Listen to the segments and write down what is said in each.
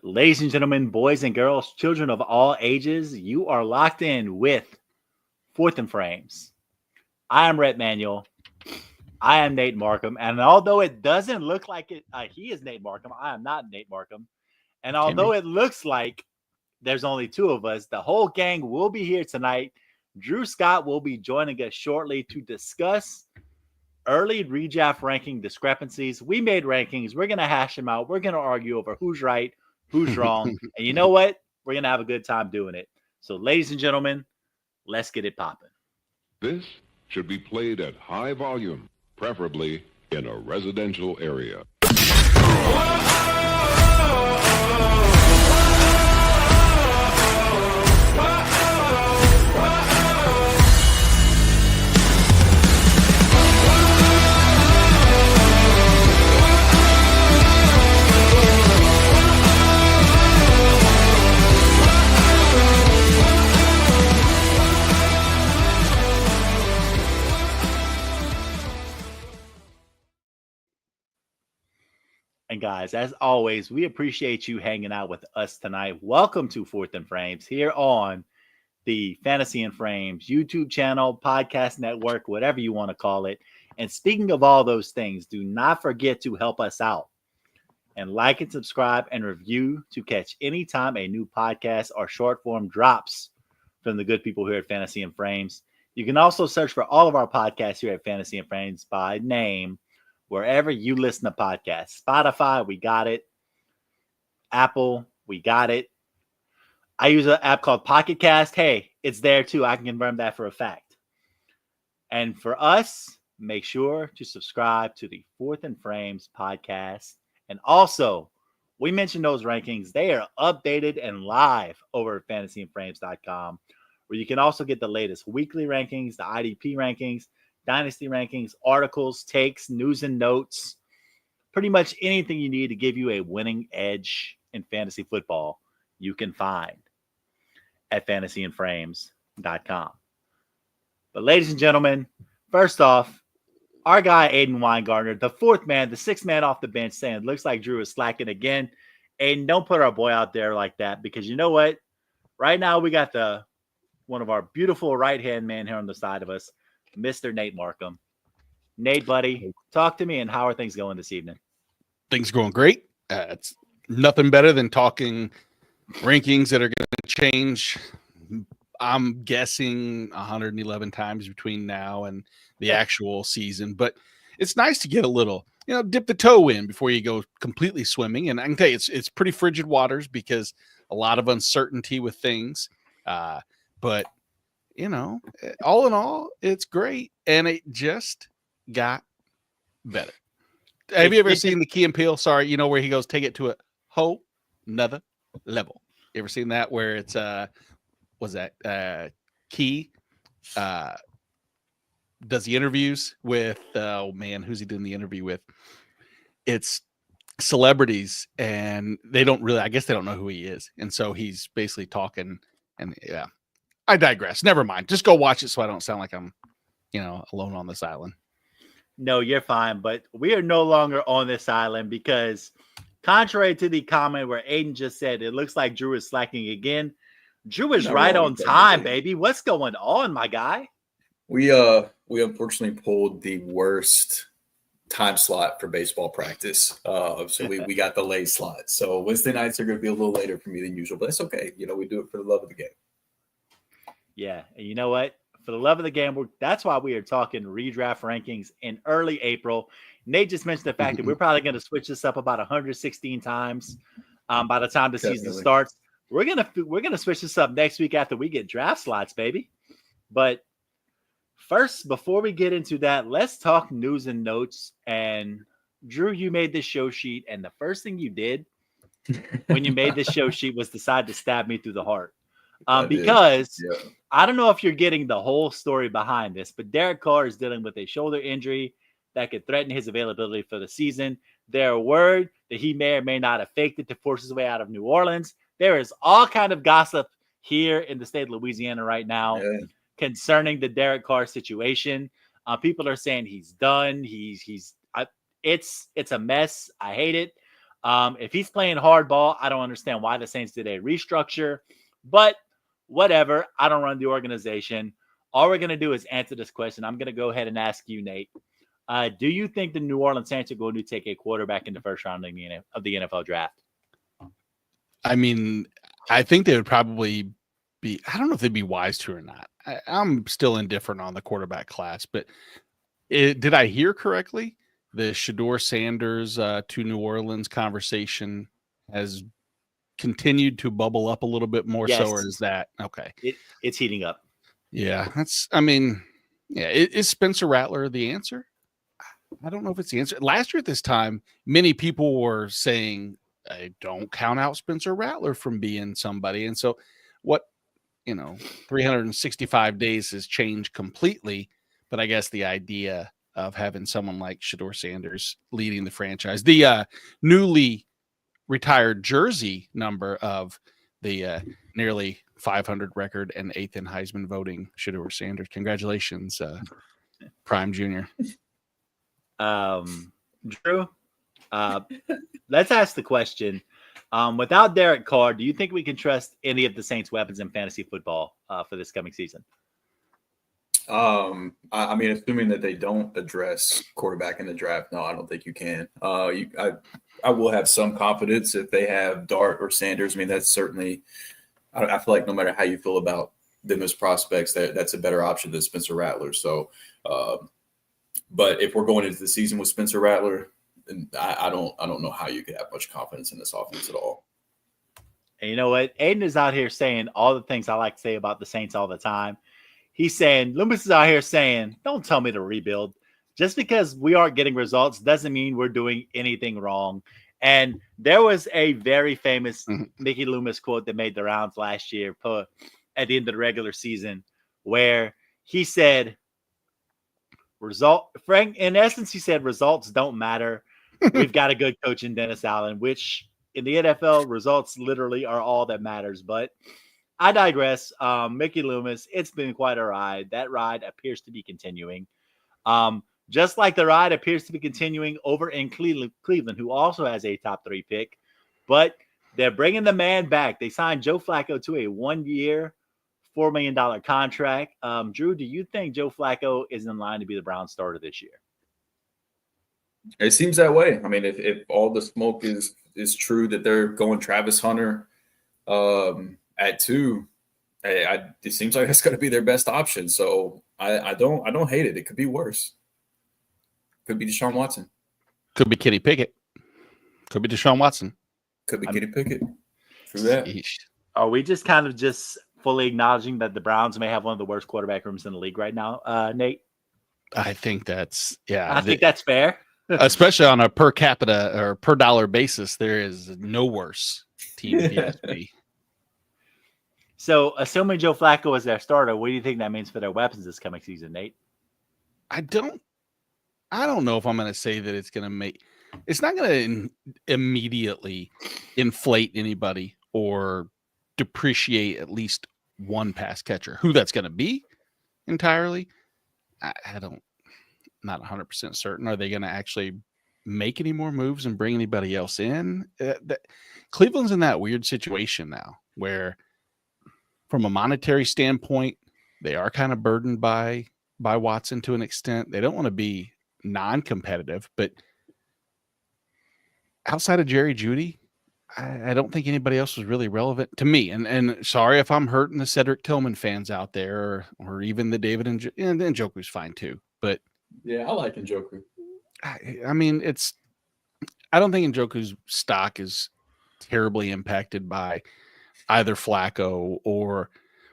Ladies and gentlemen, boys and girls, children of all ages, you are locked in with Fourth and Frames. I am Rhett Manuel. I am Nate Markham. And although it doesn't look like it, he is Nate Markham. I am not Nate Markham. And although it looks like there's only two of us, the whole gang will be here tonight. Drew Scott will be joining us shortly to discuss early redraft ranking discrepancies. We made rankings. We're going to hash them out. We're going to argue over who's right, who's wrong. And you know what? We're going to have a good time doing it. So, ladies and gentlemen, let's get it popping. This should be played at high volume, preferably in a residential area. And guys, as always, we appreciate you hanging out with us tonight. Welcome to Fourth and Frames here on the Fantasy and Frames YouTube channel, podcast network, whatever you want to call it. And speaking of all those things, do not forget to help us out and like and subscribe and review to catch anytime a new podcast or short form drops from the good people here at Fantasy and Frames. You can also search for all of our podcasts here at Fantasy and Frames by name, wherever you listen to podcasts. Spotify, we got it. Apple, we got it. I use an app called Pocket Cast. Hey, it's there too. I can confirm that for a fact. And for us, make sure to subscribe to the Fourth and Frames podcast. And also, we mentioned those rankings. They are updated and live over at fantasyandframes.com, where you can also get the latest weekly rankings, the IDP rankings, Dynasty rankings, articles, takes, news and notes, pretty much anything you need to give you a winning edge in fantasy football, you can find at fantasyandframes.com. But ladies and gentlemen, first off, our guy Aiden Weingartner, the fourth man, the sixth man off the bench, saying, looks like Drew is slacking again. Aiden, don't put our boy out there like that, because you know what? Right now we got one of our beautiful right-hand man here on the side of us, Mr. Nate Markham. Nate, buddy, talk to me, and how are things going this evening? Things going great. It's nothing better than talking rankings that are going to change, I'm guessing 111 times between now and the actual season. But it's nice to get a little, dip the toe in before you go completely swimming. And I can tell you, it's pretty frigid waters because a lot of uncertainty with things. But all in all, it's great, and it just got better. Have you ever seen the Key and Peele? Sorry, where he goes, take it to a whole nother level. You ever seen that where it's Key does the interviews with who's he doing the interview with? It's celebrities, and they don't really, I guess they don't know who he is, and so he's basically talking, and yeah. I digress. Never mind. Just go watch it so I don't sound like I'm, alone on this island. No, you're fine. But we are no longer on this island because, contrary to the comment where Aiden just said, it looks like Drew is slacking again. Drew is right on time, baby. What's going on, my guy? We unfortunately pulled the worst time slot for baseball practice. So we got the late slot. So Wednesday nights are going to be a little later for me than usual, but it's okay. We do it for the love of the game. Yeah, and you know what? For the love of the game, that's why we are talking redraft rankings in early April. Nate just mentioned the fact that we're probably going to switch this up about 116 times by the time the season starts. We're gonna switch this up next week after we get draft slots, baby. But first, before we get into that, let's talk news and notes. And Drew, you made this show sheet, and the first thing you did when you made this show sheet was decide to stab me through the heart. Because I don't know if you're getting the whole story behind this, but Derek Carr is dealing with a shoulder injury that could threaten his availability for the season. There are word that he may or may not have faked it to force his way out of New Orleans. There is all kind of gossip here in the state of Louisiana right now concerning the Derek Carr situation. People are saying he's done. It's a mess. I hate it. If he's playing hardball, I don't understand why the Saints did a restructure, but whatever. I don't run the organization. All we're going to do is answer this question. I'm going to go ahead and ask you, Nate. Do you think the New Orleans Saints are going to take a quarterback in the first round of the NFL draft? I mean, I think they would probably be, I don't know if they'd be wise to or not. I'm still indifferent on the quarterback class, but did I hear correctly? The Shedeur Sanders to New Orleans conversation has continued to bubble up a little bit more. Yes. So, or is that okay? It's heating up. Yeah, is Spencer Rattler the answer? I don't know if it's the answer. Last year at this time, many people were saying, I don't count out Spencer Rattler from being somebody. And so 365 days has changed completely. But I guess the idea of having someone like Shedeur Sanders leading the franchise, the newly retired jersey number of the nearly 500 record and 8th in Heisman voting, Shedeur Sanders. Congratulations, Prime Junior. Drew, let's ask the question. Without Derek Carr, do you think we can trust any of the Saints' weapons in fantasy football for this coming season? I mean, assuming that they don't address quarterback in the draft, no, I don't think you can. I will have some confidence if they have Dart or Sanders. I mean, that's certainly. I feel like no matter how you feel about them as prospects, that's a better option than Spencer Rattler. So, but if we're going into the season with Spencer Rattler, then I don't know how you could have much confidence in this offense at all. And you know what? Aiden is out here saying all the things I like to say about the Saints all the time. He's saying, Loomis is out here saying, don't tell me to rebuild. Just because we aren't getting results doesn't mean we're doing anything wrong. And there was a very famous Mickey Loomis quote that made the rounds last year at the end of the regular season where he said, Frank, in essence, he said, results don't matter. We've got a good coach in Dennis Allen, which in the NFL, results literally are all that matters. But I digress. Mickey Loomis, it's been quite a ride. That ride appears to be continuing. Just like the ride appears to be continuing over in Cleveland, who also has a top 3 pick. But they're bringing the man back. They signed Joe Flacco to a 1-year, $4 million contract. Drew, do you think Joe Flacco is in line to be the Browns starter this year? It seems that way. I mean, if all the smoke is true that they're going Travis Hunter at 2, it seems like that's going to be their best option. So I don't hate it. It could be worse. Could be Deshaun Watson. Could be Kenny Pickett. Could be Deshaun Watson. Could be Kenny Pickett. True that. Are we just kind of fully acknowledging that the Browns may have one of the worst quarterback rooms in the league right now, Nate? I think that's I think that's fair. Especially on a per capita or per dollar basis, there is no worse team if you ask me. So, assuming Joe Flacco is their starter, what do you think that means for their weapons this coming season, Nate? I don't know if I'm going to say that it's not going to immediately inflate anybody or depreciate at least one pass catcher. Who that's going to be entirely, not 100% certain. Are they going to actually make any more moves and bring anybody else in? Cleveland's in that weird situation now where from a monetary standpoint, they are kind of burdened by Watson to an extent. They don't want to be non-competitive, but outside of Jerry Jeudy, I don't think anybody else was really relevant to me. And sorry if I'm hurting the Cedric Tillman fans out there or even the David and Njoku's fine too. But yeah, I like Njoku. I mean, I don't think Njoku's stock is terribly impacted by either Flacco or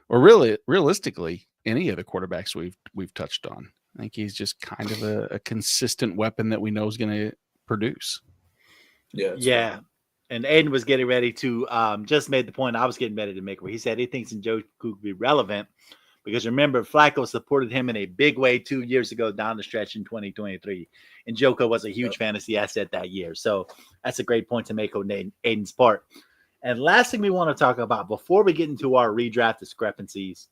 really realistically any of the quarterbacks we've touched on. I think he's just kind of a consistent weapon that we know is going to produce. Yeah. Right. And Aiden was getting ready to just made the point I was getting ready to make where he said he thinks Njoku could be relevant because remember Flacco supported him in a big way 2 years ago down the stretch in 2023. And Njoku was a huge fantasy asset that year. So that's a great point to make on Aiden's part. And last thing we want to talk about before we get into our redraft discrepancies,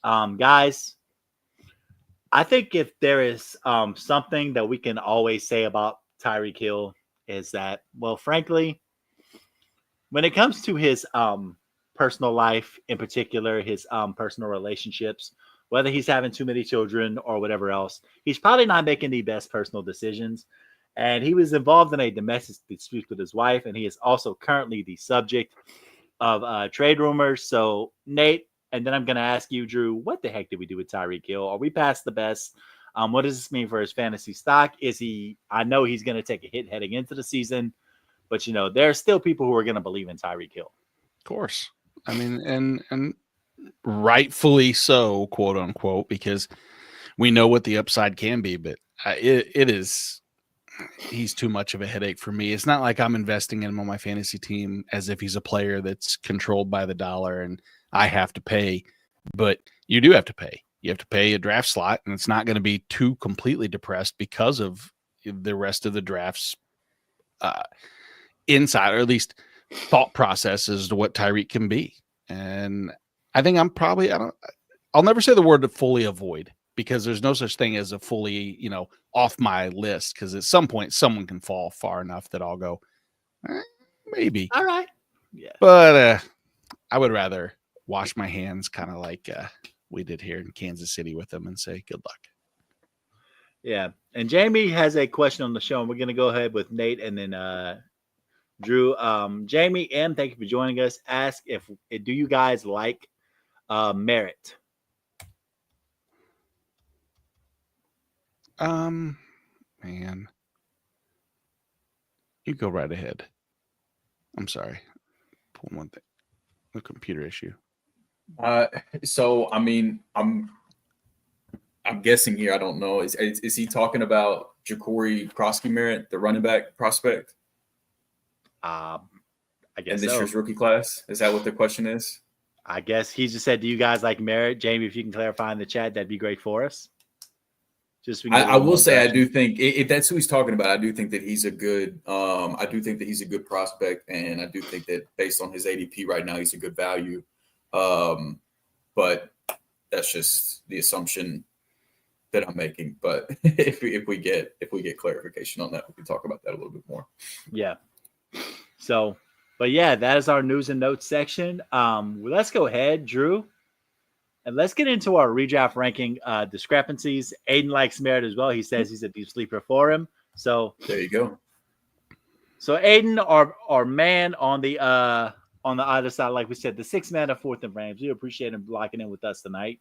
guys, I think if there is something that we can always say about Tyreek Hill, is that, well, frankly, when it comes to his personal life, in particular, his personal relationships, whether he's having too many children or whatever else, he's probably not making the best personal decisions. And he was involved in a domestic dispute with his wife, and he is also currently the subject of trade rumors. So, Nate, and then I'm going to ask you, Drew, what the heck did we do with Tyreek Hill? Are we past the best? What does this mean for his fantasy stock? I know he's going to take a hit heading into the season, but, there are still people who are going to believe in Tyreek Hill. Of course. I mean, and rightfully so, quote unquote, because we know what the upside can be, but he's too much of a headache for me. It's not like I'm investing in him on my fantasy team as if he's a player that's controlled by the dollar and I have to pay, but you do have to pay. You have to pay a draft slot, and it's not going to be too completely depressed because of the rest of the drafts inside, or at least thought process as to what Tyreek can be. And I think I'll never say the word to fully avoid, because there's no such thing as a fully, off my list. Because at some point, someone can fall far enough that I'll go, maybe. All right. Yeah. But I would rather wash my hands, kind of like we did here in Kansas City with them, and say good luck. Yeah. And Jamie has a question on the show, and we're going to go ahead with Nate and then Drew. Jamie M, thank you for joining us. Ask do you guys like Merritt? Man, you go right ahead. I'm sorry. Pull one thing. The computer issue. So I mean, I'm guessing here. I don't know. Is he talking about Ja'Cory Krosky-Merritt, the running back prospect? I guess in this so. year's rookie class. Is that what the question is? I guess he just said, "Do you guys like Merritt?" Jamie, if you can clarify in the chat, that'd be great for us. I will say, I do think if that's who he's talking about, I do think that he's a good. I do think that he's a good prospect, and I do think that based on his ADP right now, he's a good value. But that's just the assumption that I'm making. But if we get clarification on that, we can talk about that a little bit more. Yeah. So, but yeah, that is our news and notes section. Let's go ahead, Drew. And let's get into our redraft ranking discrepancies. Aiden likes Merritt as well. He says he's a deep sleeper for him. So there you go. So Aiden, our man on the other side, like we said, the 6 man of Fourth and Frames. We appreciate him locking in with us tonight.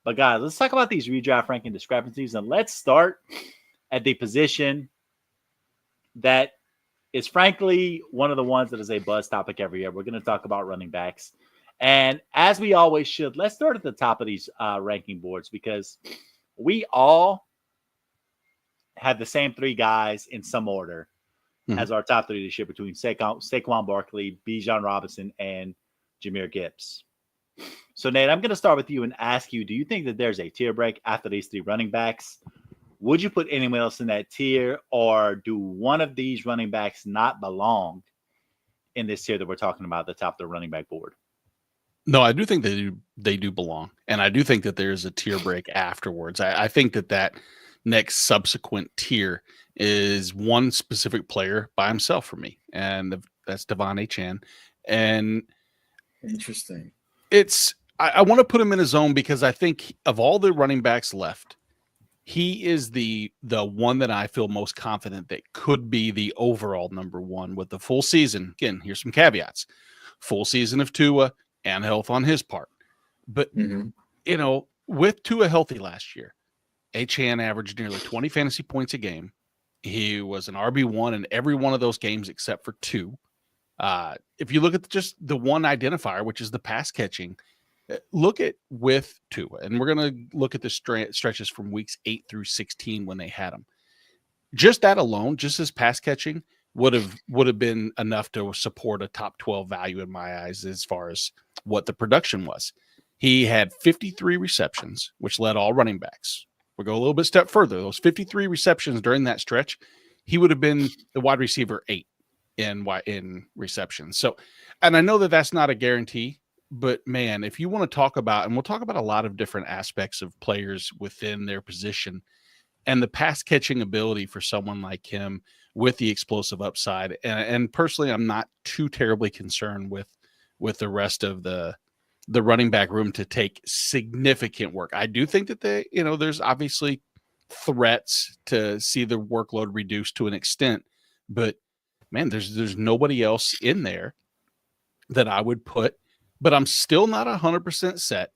But guys, let's talk about these redraft ranking discrepancies, and let's start at the position that is frankly one of the ones that is a buzz topic every year. We're going to talk about running backs. And as we always should, let's start at the top of these ranking boards, because we all have the same 3 guys in some order as our top 3 this year, between Saquon Barkley, Bijan Robinson, and Jahmyr Gibbs. So, Nate, I'm going to start with you and ask you, do you think that there's a tier break after these 3 running backs? Would you put anyone else in that tier, or do one of these running backs not belong in this tier that we're talking about, the top of the running back board? No, I do think they do belong. And I do think that there's a tier break afterwards. I think that next subsequent tier is one specific player by himself for me. And that's Devon Achane. And interesting. I want to put him in a zone because I think of all the running backs left, he is the one that I feel most confident that could be the overall number 1 with the full season. Again, here's some caveats. Full season of Tua and health on his part. But, with Tua healthy last year, Achane averaged nearly 20 fantasy points a game. He was an RB1 in every one of those games except for 2. If you look at just the one identifier, which is the pass catching, look at with Tua, and we're going to look at the stretches from weeks 8 through 16 when they had him. Just that alone, just his pass catching would have been enough to support a top 12 value in my eyes as far as what the production was. He had 53 receptions, which led all running backs. We'll go a little bit step further. Those 53 receptions during that stretch, he would have been the wide receiver 8 in receptions. So, and I know that that's not a guarantee, but man, if you want to talk about, and we'll talk about a lot of different aspects of players within their position, and the pass catching ability for someone like him with the explosive upside. And personally, I'm not too terribly concerned with the rest of the running back room to take significant work. I do think that there's obviously threats to see the workload reduced to an extent, but man, there's nobody else in there that I would put, but I'm still not 100% set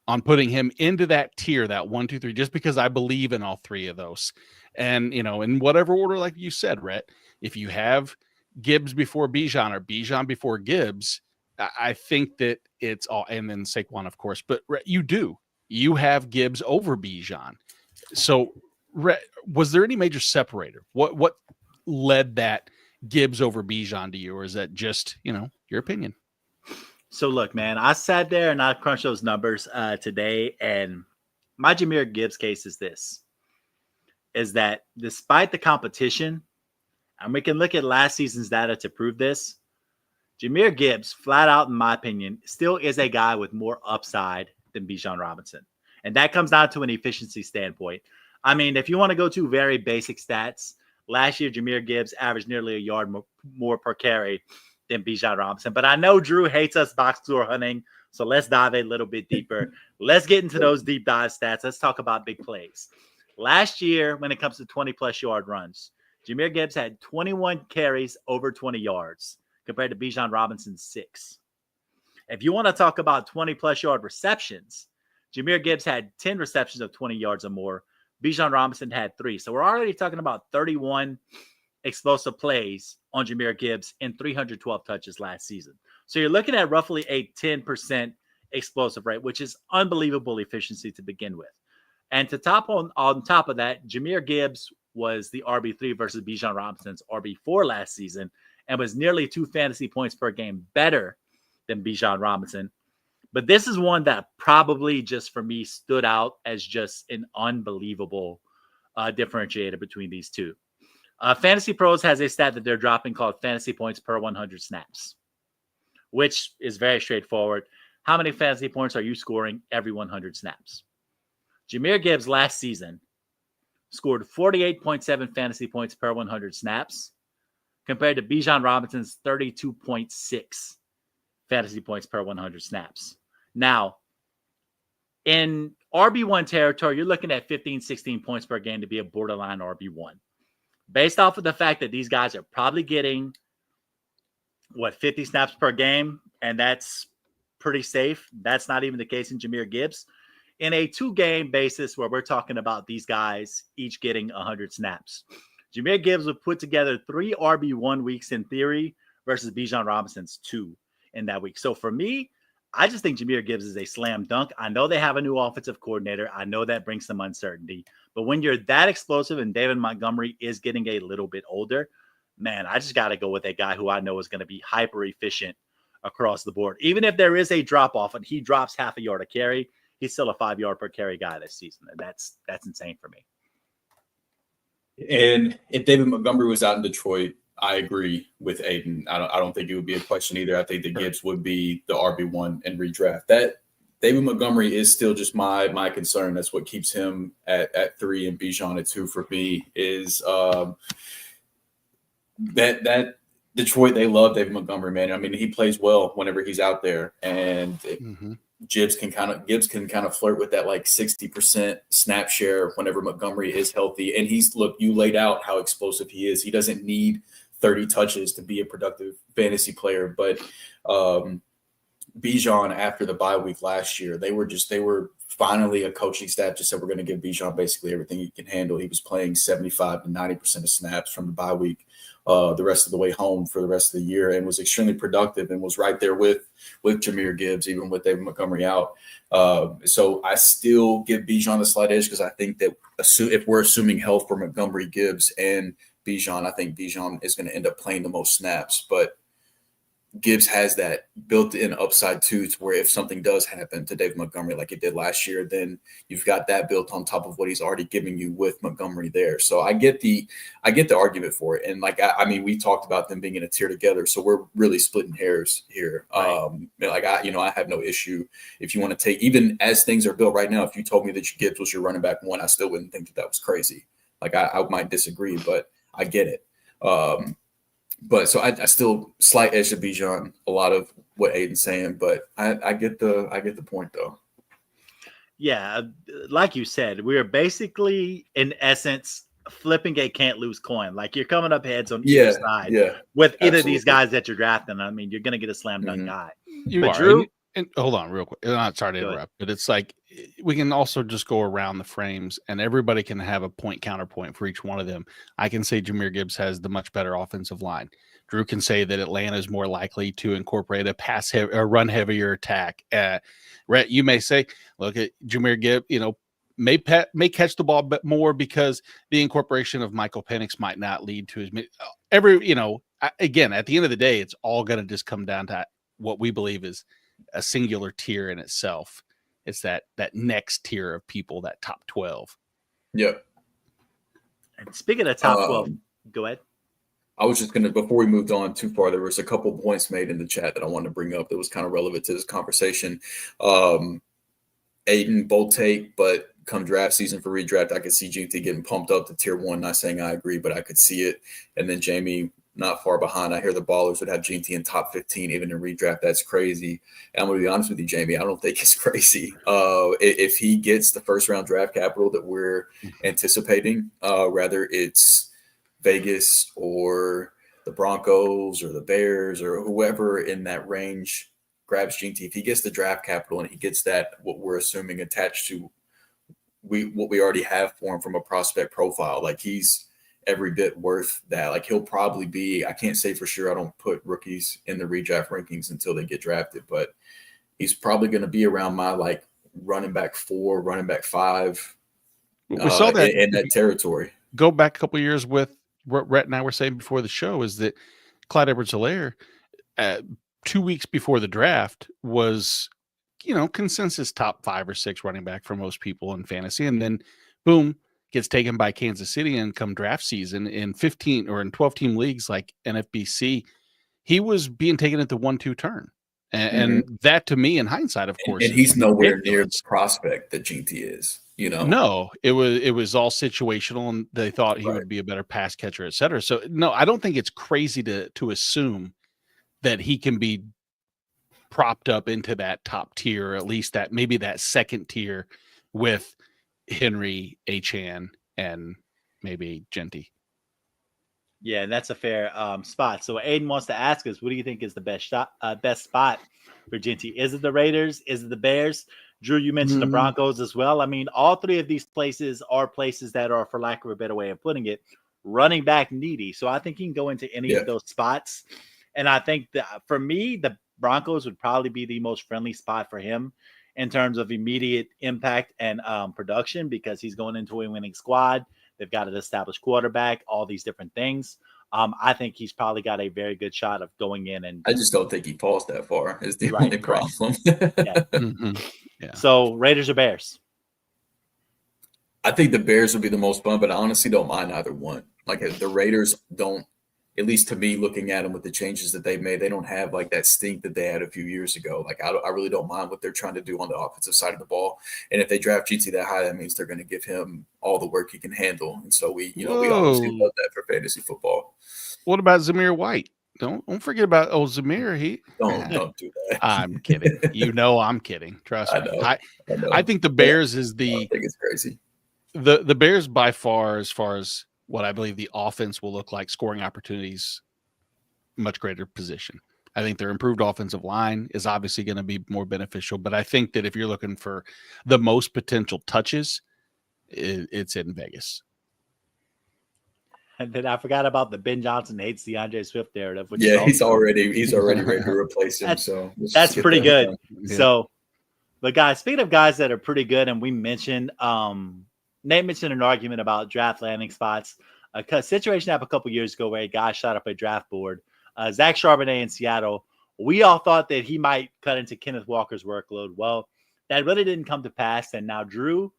on putting him into that tier, that 1, 2, 3, just because I believe in all three of those. And, in whatever order, like you said, Rhett, if you have Gibbs before Bijan or Bijan before Gibbs, I think that it's all, and then Saquon, of course, but Rhett, you have Gibbs over Bijan. So Rhett, was there any major separator? What led that Gibbs over Bijan to you, or is that just, your opinion? So look, man, I sat there and I crunched those numbers today, and my Jahmyr Gibbs case is that despite the competition, and we can look at last season's data to prove this, Jahmyr Gibbs, flat out, in my opinion, still is a guy with more upside than Bijan Robinson. And that comes down to an efficiency standpoint. I mean, if you want to go to very basic stats, last year, Jahmyr Gibbs averaged nearly a yard more per carry than Bijan Robinson. But I know Drew hates us box score hunting, so let's dive a little bit deeper. Let's get into those deep dive stats. Let's talk about big plays. Last year, when it comes to 20-plus yard runs, Jahmyr Gibbs had 21 carries over 20 yards compared to Bijan Robinson's 6. If you want to talk about 20-plus yard receptions, Jahmyr Gibbs had 10 receptions of 20 yards or more. Bijan Robinson had 3. So we're already talking about 31 explosive plays on Jahmyr Gibbs in 312 touches last season. So you're looking at roughly a 10% explosive rate, which is unbelievable efficiency to begin with. And on top of that, Jahmyr Gibbs was the RB3 versus Bijan Robinson's RB4 last season and was nearly 2 fantasy points per game better than Bijan Robinson. But this is one that probably just for me stood out as just an unbelievable differentiator between these two. Fantasy Pros has a stat that they're dropping called fantasy points per 100 snaps, which is very straightforward. How many fantasy points are you scoring every 100 snaps? Jahmyr Gibbs last season scored 48.7 fantasy points per 100 snaps compared to Bijan Robinson's 32.6 fantasy points per 100 snaps. Now, in RB1 territory, you're looking at 15, 16 points per game to be a borderline RB1. Based off of the fact that these guys are probably getting, 50 snaps per game, and that's pretty safe. That's not even the case in Jahmyr Gibbs. In a 2-game basis where we're talking about these guys each getting 100 snaps, Jahmyr Gibbs would put together 3 RB1 weeks in theory versus Bijan Robinson's 2 in that week. So for me, I just think Jahmyr Gibbs is a slam dunk. I know they have a new offensive coordinator. I know that brings some uncertainty. But when you're that explosive and David Montgomery is getting a little bit older, man, I just got to go with a guy who I know is going to be hyper efficient across the board. Even if there is a drop off and he drops half a yard a carry, he's still a 5-yard per carry guy this season. And that's insane for me. And if David Montgomery was out in Detroit, I agree with Aiden. I don't think it would be a question either. I think that Gibbs would be the RB1 and redraft. That David Montgomery is still just my concern. That's what keeps him at 3 and Bijan at 2 for me is that Detroit, they love David Montgomery, man. I mean, he plays well whenever he's out there, and Gibbs can kind of flirt with that like 60% snap share whenever Montgomery is healthy. And you laid out how explosive he is. He doesn't need 30 touches to be a productive fantasy player, but Bijan after the bye week last year, they were finally a coaching staff just said we're going to give Bijan basically everything he can handle. He was playing 75 to 90% of snaps from the bye week the rest of the way home for the rest of the year, and was extremely productive and was right there with Jahmyr Gibbs, even with David Montgomery out. So I still give Bijan a slight edge because I think that if we're assuming health for Montgomery, Gibbs, and Bijan, I think Bijan is going to end up playing the most snaps. But Gibbs has that built-in upside too, to where if something does happen to David Montgomery like it did last year, then you've got that built on top of what he's already giving you with Montgomery there. So I get the argument for it. And I mean, we talked about them being in a tier together, so we're really splitting hairs here. Right. I have no issue if you want to take, even as things are built right now, if you told me that Gibbs was your running back 1, I still wouldn't think that was crazy. I might disagree, but I get it. But so I still slight edge to Bijan, a lot of what Aiden's saying, but I get the point though. Yeah, like you said, we're basically in essence flipping a can't lose coin. Like you're coming up heads on either side with either of these guys that you're drafting. I mean, you're going to get a slam dunk guy. You are. Drew, and hold on real quick. I'm not sorry to interrupt, but it's like we can also just go around the frames and everybody can have a point counterpoint for each one of them. I can say Jahmyr Gibbs has the much better offensive line. Drew can say that Atlanta is more likely to incorporate a run heavier attack. Rhett, you may say, look at Jahmyr Gibbs, may catch the ball a bit more because the incorporation of Michael Penix might not lead to again, at the end of the day, it's all going to just come down to what we believe is a singular tier in itself. It's that next tier of people, that top 12. Yep. And speaking of top 12, go ahead. I was just going to, before we moved on too far, there was a couple points made in the chat that I wanted to bring up that was kind of relevant to this conversation. Aiden, bold take, but come draft season for redraft, I could see GT getting pumped up to tier 1. Not saying I agree, but I could see it. And then Jamie, not far behind. I hear the ballers would have GT in top 15, even in redraft. That's crazy. And I'm going to be honest with you, Jamie, I don't think it's crazy. If he gets the first round draft capital that we're anticipating, whether it's Vegas or the Broncos or the Bears or whoever in that range grabs GT, if he gets the draft capital and he gets that, what we're assuming attached to what we already have for him from a prospect profile, like he's every bit worth that. Like he'll probably be, I can't say for sure, I don't put rookies in the redraft rankings until they get drafted, but he's probably going to be around my like running back 4, running back 5. We saw that in that territory. Go back a couple of years with what Rhett and I were saying before the show is that Clyde Edwards-Helaire 2 weeks before the draft was, consensus top 5 or 6 running back for most people in fantasy. And then boom, gets taken by Kansas City, and come draft season in 15 or in 12 team leagues like NFBC, he was being taken at the 1-2 turn. And that to me in hindsight, of course, and he's nowhere near the prospect that GT is. No, it was all situational, and they thought he would be a better pass catcher, et cetera. So no, I don't think it's crazy to assume that he can be propped up into that top tier, or at least that maybe that second tier with Henry, Achane, and maybe Genty. Yeah, and that's a fair spot. So Aiden wants to ask us, what do you think is the best spot for Genty? Is it the Raiders? Is it the Bears? Drew, you mentioned the Broncos as well. I mean, all 3 of these places are places that are, for lack of a better way of putting it, running back needy. So I think he can go into any of those spots. And I think that for me, the Broncos would probably be the most friendly spot for him in terms of immediate impact and production, because he's going into a winning squad. They've got an established quarterback, all these different things. I think he's probably got a very good shot of going in. And I just don't think he falls that far is the only problem. Yeah. So Raiders or Bears? I think the Bears would be the most fun, but I honestly don't mind either one. Like the Raiders don't, at least to me, looking at them with the changes that they've made, they don't have like that stink that they had a few years ago. Like I really don't mind what they're trying to do on the offensive side of the ball. And if they draft GT that high, that means they're going to give him all the work he can handle. And so we obviously love that for fantasy football. What about Zamir White? Don't forget about Zamir. Don't do that. I'm kidding. I'm kidding. Trust me. I think the Bears is the. I think it's crazy. The Bears by far, as far as what I believe the offense will look like, scoring opportunities, much greater position. I think their improved offensive line is obviously going to be more beneficial, but I think that if you're looking for the most potential touches, it's in Vegas. And then I forgot about the Ben Johnson hates DeAndre Swift narrative. He's already ready to replace him. That's pretty good. Yeah. So, but guys, speaking of guys that are pretty good, and we mentioned Nate mentioned an argument about draft landing spots. A situation happened a couple years ago where a guy shot up a draft board. Zach Charbonnet in Seattle. We all thought that he might cut into Kenneth Walker's workload. Well, that really didn't come to pass. And now, Drew,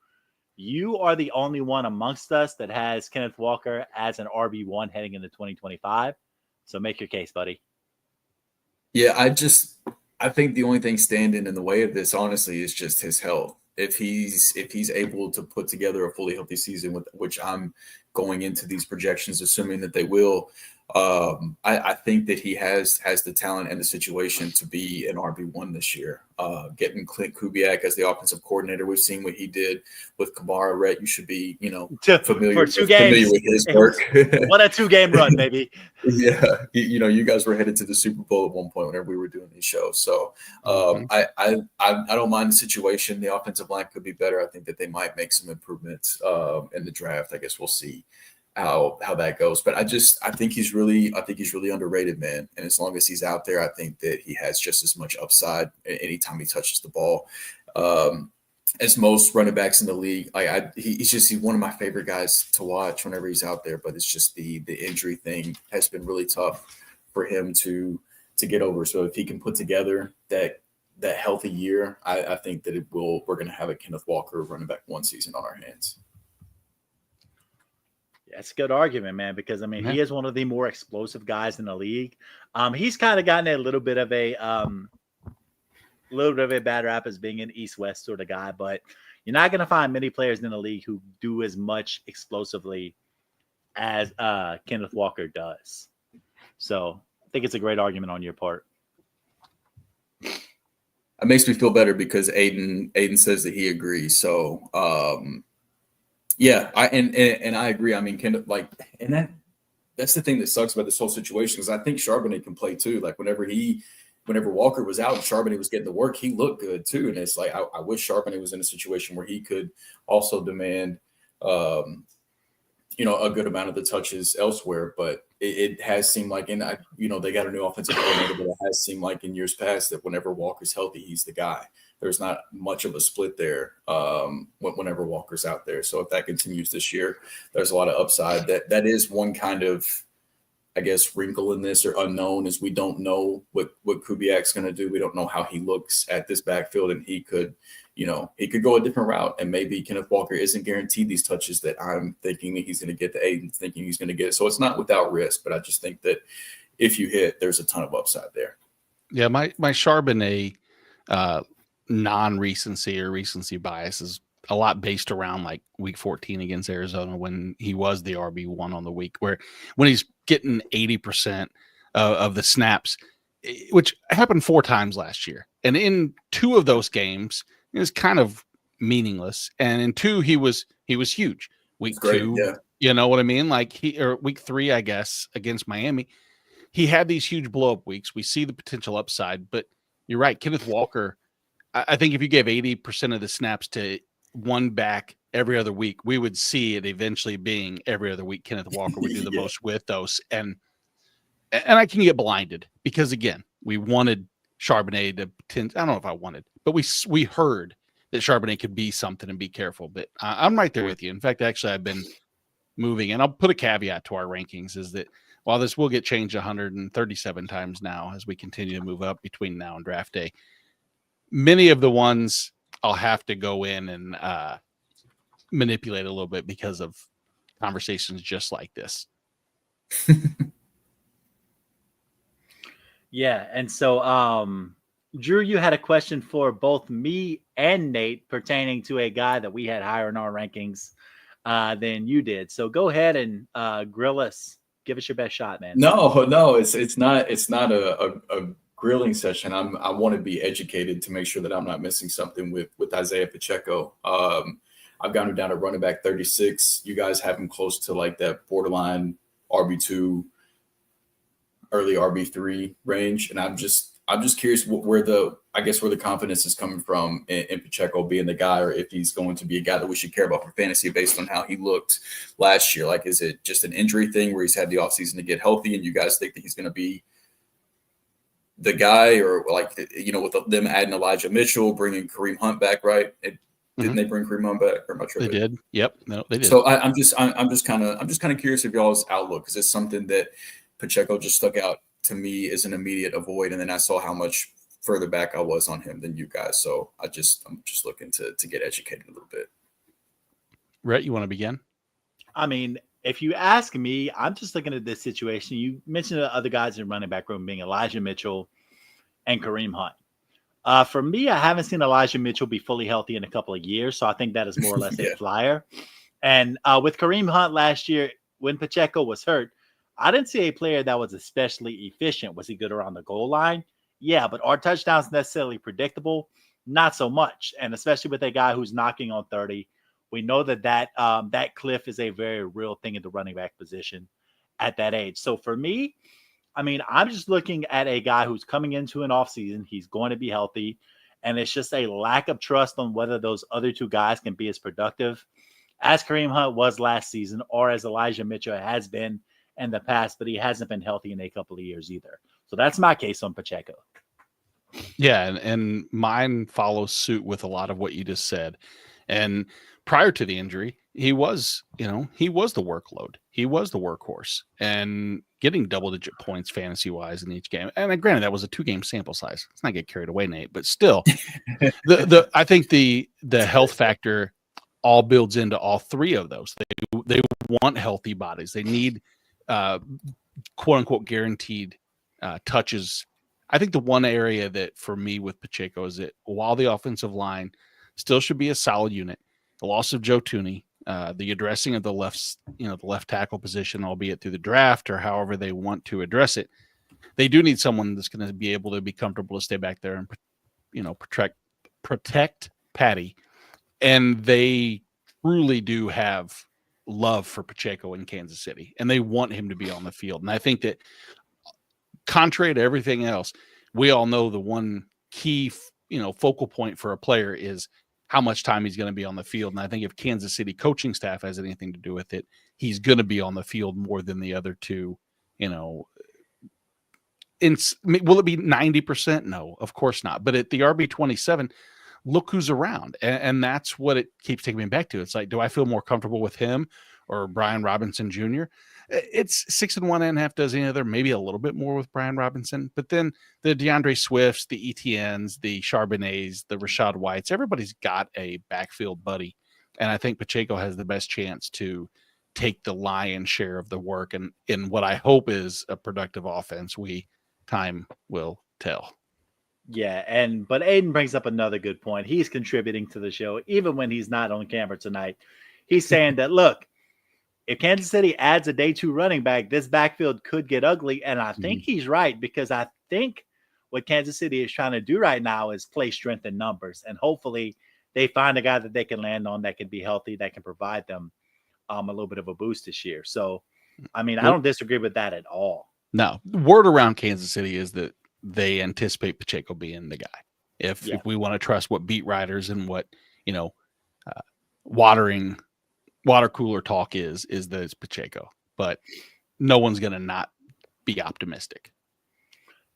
you are the only one amongst us that has Kenneth Walker as an RB1 heading into 2025. So make your case, buddy. Yeah, I think the only thing standing in the way of this, honestly, is just his health. If he's able to put together a fully healthy season, which I'm going into these projections, assuming that they will. I think that he has the talent and the situation to be an RB1 this year. Getting Clint Kubiak as the offensive coordinator, we've seen what he did with Kamara. Rhett, you should be, familiar with his work. What a 2-game run, baby. Yeah, you guys were headed to the Super Bowl at one point whenever we were doing these shows. So I don't mind the situation. The offensive line could be better. I think that they might make some improvements in the draft. I guess we'll see how that goes. But I think he's really underrated, man. And as long as he's out there, I think that he has just as much upside anytime he touches the ball. As most running backs in the league, he's one of my favorite guys to watch whenever he's out there. But it's just the injury thing has been really tough for him to get over. So if he can put together that healthy year, I think that we're going to have a Kenneth Walker running back 1 season on our hands. That's a good argument, man, because he is one of the more explosive guys in the league. He's kind of gotten a little bit of a bad rap as being an East-West sort of guy, but you're not going to find many players in the league who do as much explosively as Kenneth Walker does. So I think it's a great argument on your part. It makes me feel better because Aiden says that he agrees. So yeah, I agree. Kenneth, that's the thing that sucks about this whole situation, because I think Charbonnet can play too. Like whenever Walker was out and Charbonnet was getting the work, he looked good too. And it's like I wish Charbonnet was in a situation where he could also demand a good amount of the touches elsewhere. But it has seemed like, and they got a new offensive coordinator, but it has seemed like in years past that whenever Walker's healthy, he's the guy. There's not much of a split there whenever Walker's out there. So if that continues this year, there's a lot of upside. That is one kind of, I guess, wrinkle in this or unknown, is we don't know what Kubiak's going to do. We don't know how he looks at this backfield, and he could go a different route. And maybe Kenneth Walker isn't guaranteed these touches that I'm thinking that he's going to get, the Aiden thinking he's going to get. So it's not without risk, but I just think that if you hit, there's a ton of upside there. Yeah, my Charbonnet non-recency or recency bias is a lot based around like week 14 against Arizona, when he was the RB1 on the week, when he's getting 80% of the snaps, which happened 4 times last year. And in 2 of those games, it was kind of meaningless. And in 2, he was huge. Week 2, yeah. You know what I mean? Or week 3, I guess, against Miami, he had these huge blow up weeks. We see the potential upside, but you're right. Kenneth Walker, I think if you gave 80% of the snaps to one back every other week, we would see it eventually being every other week. Kenneth Walker would do the most with those. And I can get blinded because, again, we wanted Charbonnet to I don't know if I wanted, but we heard that Charbonnet could be something and be careful. But I'm right there with you. In fact, actually, I've been moving, and I'll put a caveat to our rankings, is that while this will get changed 137 times now as we continue to move up between now and draft day, many of the ones I'll have to go in and manipulate a little bit because of conversations just like this. Yeah. And so, Drew, you had a question for both me and Nate pertaining to a guy that we had higher in our rankings than you did. So go ahead and grill us. Give us your best shot, man. No, it's not a grilling session. I want to be educated to make sure that I'm not missing something with Isaiah Pacheco. I've got him down at running back 36. You guys have him close to like that borderline RB2, early RB3 range, and I'm just curious where the confidence is coming from in Pacheco being the guy, or if he's going to be a guy that we should care about for fantasy based on how he looked last year. Like, is it just an injury thing where he's had the offseason to get healthy, and you guys think that he's going to be the guy, or with them adding Elijah Mitchell, bringing Kareem Hunt back, right? Didn't they bring Kareem Hunt back? Or am I tripping? They did. Yep. No, they did. So I'm just kind of curious of y'all's outlook, because it's something that Pacheco just stuck out to me as an immediate avoid, and then I saw how much further back I was on him than you guys. So I'm just looking to get educated a little bit. Rhett, you want to begin? I mean, if you ask me, I'm just looking at this situation. You mentioned the other guys in running back room being Elijah Mitchell and Kareem Hunt. For me, I haven't seen Elijah Mitchell be fully healthy in a couple of years, so I think that is more or less a flyer. And with Kareem Hunt last year, when Pacheco was hurt, I didn't see a player that was especially efficient. Was he good around the goal line? Yeah, but are touchdowns necessarily predictable? Not so much. And especially with a guy who's knocking on 30, we know that cliff is a very real thing at the running back position at that age. So for me, I mean, I'm just looking at a guy who's coming into an offseason. He's going to be healthy. And it's just a lack of trust on whether those other two guys can be as productive as Kareem Hunt was last season or as Elijah Mitchell has been in the past, but he hasn't been healthy in a couple of years either. So that's my case on Pacheco. Yeah, and mine follows suit with a lot of what you just said. And prior to the injury, he was the workload. He was the workhorse and getting double-digit points fantasy-wise in each game. And granted, that was a 2-game sample size. Let's not get carried away, Nate. But still, I think the health factor all builds into all three of those. They want healthy bodies. They need quote-unquote guaranteed touches. I think the one area that for me with Pacheco is that while the offensive line still should be a solid unit, the loss of Joe Tooney, the addressing of the left tackle position, albeit through the draft or however they want to address it, they do need someone that's going to be able to be comfortable to stay back there and protect Patty. And they truly do have love for Pacheco in Kansas City, and they want him to be on the field. And I think that contrary to everything else, we all know the one key, focal point for a player is how much time he's going to be on the field. And I think if Kansas City coaching staff has anything to do with it, he's going to be on the field more than the other two. Will it be 90%? No, of course not. But at the RB27, look who's around. And that's what it keeps taking me back to. It's like, do I feel more comfortable with him or Brian Robinson Jr.? It's 6 and 1.5 dozen other, maybe a little bit more with Brian Robinson, but then the DeAndre Swifts, the ETNs, the Charbonnets, the Rashad Whites, everybody's got a backfield buddy. And I think Pacheco has the best chance to take the lion's share of the work. And in what I hope is a productive offense, time will tell. Yeah, but Aiden brings up another good point. He's contributing to the show, even when he's not on camera tonight. He's saying that, look, if Kansas City adds a day 2 running back, this backfield could get ugly. And I think he's right, because I think what Kansas City is trying to do right now is play strength in numbers. And hopefully they find a guy that they can land on that can be healthy, that can provide them a little bit of a boost this year. So, I mean, I don't disagree with that at all. No, the word around Kansas City is that they anticipate Pacheco being the guy. If we want to trust what beat writers and what, water cooler talk is that it's Pacheco, but no one's going to not be optimistic.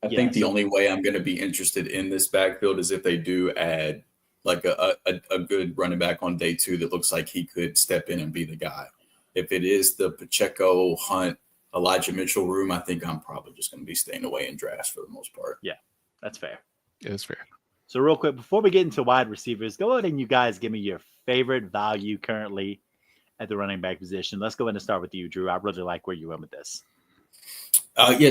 I think the only way I'm going to be interested in this backfield is if they do add like a good running back on day 2 that looks like he could step in and be the guy. If it is the Pacheco, Hunt, Elijah Mitchell room, I think I'm probably just going to be staying away in drafts for the most part. Yeah, that's fair. It is fair. So real quick, before we get into wide receivers, go ahead and you guys give me your favorite value currently at the running back position. Let's go ahead and start with you, Drew. I really like where you went with this.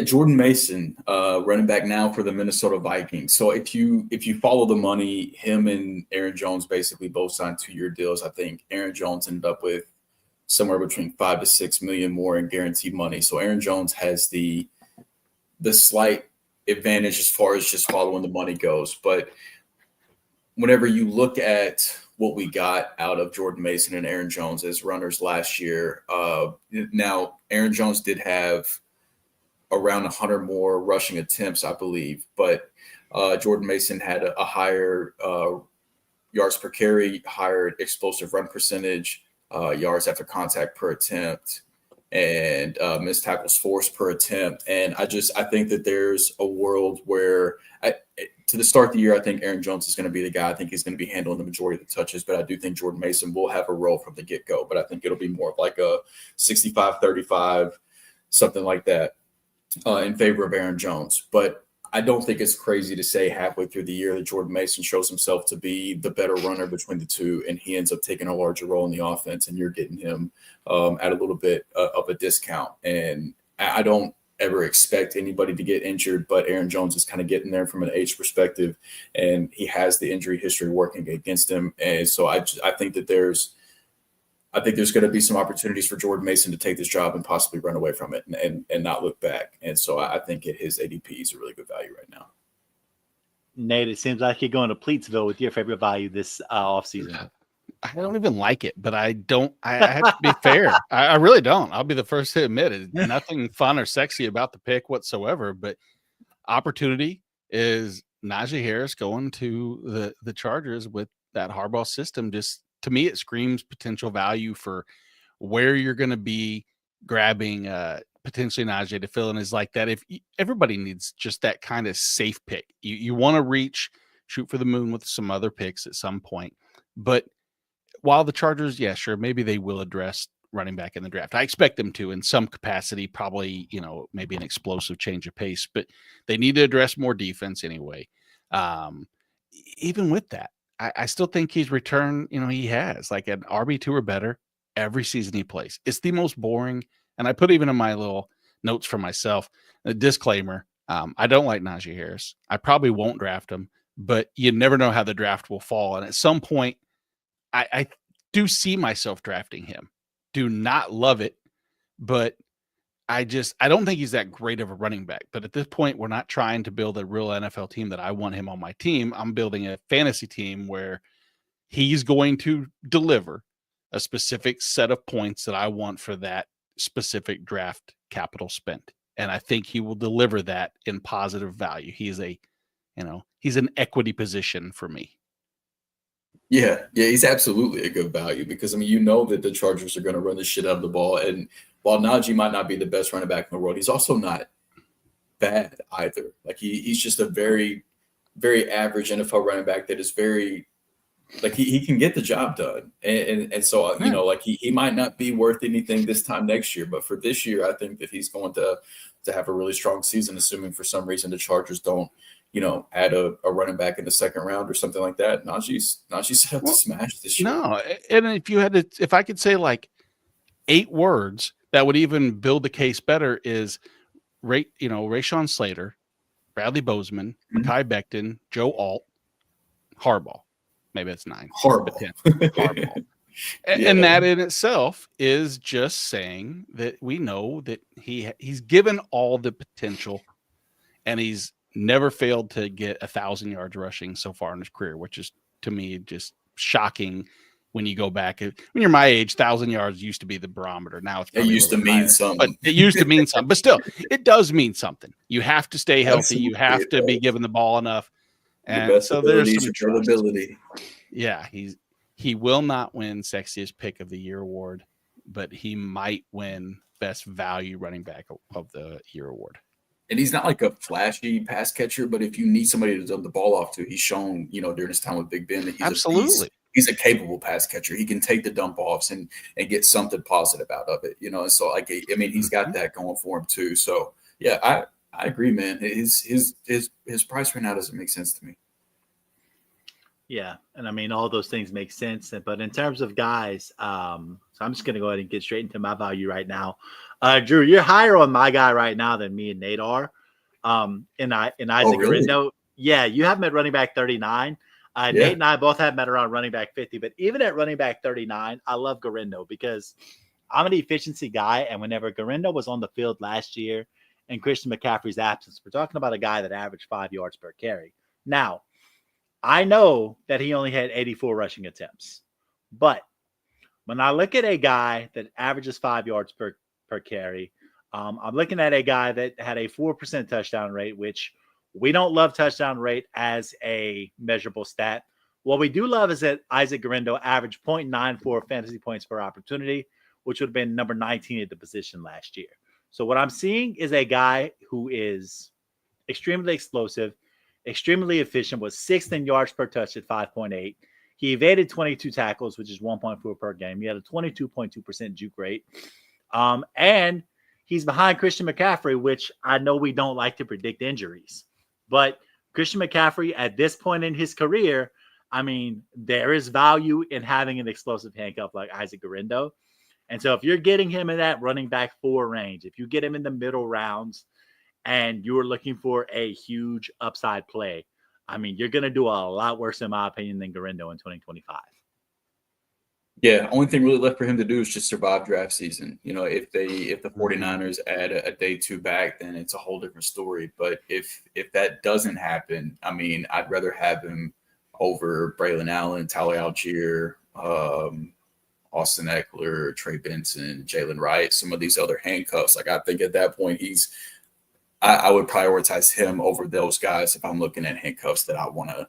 Jordan Mason, running back now for the Minnesota Vikings. So if you follow the money, him and Aaron Jones basically both signed 2-year deals. I think Aaron Jones ended up with somewhere between $5 to $6 million more in guaranteed money. So Aaron Jones has the slight advantage as far as just following the money goes. But whenever you look at what we got out of Jordan Mason and Aaron Jones as runners last year, now Aaron Jones did have around 100 more rushing attempts, I believe, but Jordan Mason had a higher yards per carry, higher explosive run percentage, yards after contact per attempt, and missed tackles forced per attempt. And I think that there's a world where to the start of the year, I think Aaron Jones is going to be the guy. I think he's going to be handling the majority of the touches, but I do think Jordan Mason will have a role from the get-go. But I think it'll be more of like a 65-35, something like that, in favor of Aaron Jones. But I don't think it's crazy to say halfway through the year that Jordan Mason shows himself to be the better runner between the two, and he ends up taking a larger role in the offense, and you're getting him at a little bit of a discount. And I don't ever expect anybody to get injured, but Aaron Jones is kind of getting there from an age perspective, and he has the injury history working against him. And so I think that there's I think there's going to be some opportunities for Jordan Mason to take this job and possibly run away from it and not look back. And so I think his ADP is a really good value right now. Nate, it seems like you're going to Pleatsville with your favorite value this offseason. I don't even like it, but I have to be fair. I really don't. I'll be the first to admit it. Nothing fun or sexy about the pick whatsoever, but opportunity is Najee Harris going to the Chargers with that Harbaugh system. Just to me, it screams potential value for where you're going to be grabbing potentially Najee to fill in is like that. If everybody needs just that kind of safe pick, you want to shoot for the moon with some other picks at some point. But while the Chargers, yeah, sure, maybe they will address running back in the draft. I expect them to in some capacity, probably, maybe an explosive change of pace, but they need to address more defense anyway. Even with that, I still think he's returned, he has like an RB2 or better every season he plays. It's the most boring. And I put even in my little notes for myself, a disclaimer. I don't like Najee Harris. I probably won't draft him, but you never know how the draft will fall. And at some point, I do see myself drafting him. Do not love it, but I don't think he's that great of a running back. But at this point, we're not trying to build a real NFL team that I want him on my team. I'm building a fantasy team where he's going to deliver a specific set of points that I want for that specific draft capital spent. And I think he will deliver that in positive value. He's an equity position for me. Yeah, he's absolutely a good value because, that the Chargers are going to run the shit out of the ball. And while Najee might not be the best running back in the world, he's also not bad either. Like he's just a very, very average NFL running back that is very, like he can get the job done. And so, he might not be worth anything this time next year, but for this year, I think that he's going to have a really strong season, assuming for some reason the Chargers don't, add a running back in the second round or something like that. Najee's set up to smash this year. No, and if I could say like 8 words that would even build the case better is Rashawn Slater, Bradley Bozeman, Mekhi Becton, Joe Alt, Harbaugh. Maybe it's 9. Harbaugh. Harbaugh. And that in itself is just saying that we know that he's given all the potential, and he's never failed to get 1,000 yards rushing so far in his career, which is to me just shocking. When you go back, when you're my age, 1,000 yards used to be the barometer. Now it used to mean something. But it used to mean something. But still, it does mean something. You have to stay healthy. Absolutely. You have to be given the ball enough. And so there's some trust. Yeah, he will not win Sexiest Pick of the Year award, but he might win Best Value Running Back of the Year award. And he's not like a flashy pass catcher, but if you need somebody to dump the ball off to, he's shown, during his time with Big Ben that he's a capable pass catcher. He can take the dump offs and get something positive out of it, And so he's got that going for him too. So yeah, I agree, man. His price right now doesn't make sense to me. Yeah, and all those things make sense. But in terms of guys, so I'm just going to go ahead and get straight into my value right now. Drew, you're higher on my guy right now than me and Nate are. In Isaac Garindo. Yeah, you have him at running back 39. Nate and I both have him at around running back 50. But even at running back 39, I love Garindo because I'm an efficiency guy. And whenever Garindo was on the field last year in Christian McCaffrey's absence, we're talking about a guy that averaged 5 yards per carry. Now, I know that he only had 84 rushing attempts. But when I look at a guy that averages 5 yards per carry, I'm looking at a guy that had a 4% touchdown rate, which we don't love touchdown rate as a measurable stat. What we do love is that Isaac Garindo averaged 0.94 fantasy points per opportunity, which would have been number 19 at the position last year. So what I'm seeing is a guy who is extremely explosive, extremely efficient, was 6th in yards per touch at 5.8. He evaded 22 tackles, which is 1.4 per game. He had a 22.2% juke rate. And he's behind Christian McCaffrey, which I know we don't like to predict injuries. But Christian McCaffrey, at this point in his career, there is value in having an explosive handcuff like Isaac Garindo. And so if you're getting him in that running back 4 range, if you get him in the middle rounds and you are looking for a huge upside play, you're going to do a lot worse, in my opinion, than Garindo in 2025. Yeah, only thing really left for him to do is just survive draft season. If the 49ers add a day 2 back, then it's a whole different story. But if that doesn't happen, I mean, I'd rather have him over Braylon Allen, Tyler Algier, Austin Eckler, Trey Benson, Jalen Wright, some of these other handcuffs. Like, I think at that point I would prioritize him over those guys if I'm looking at handcuffs that I want to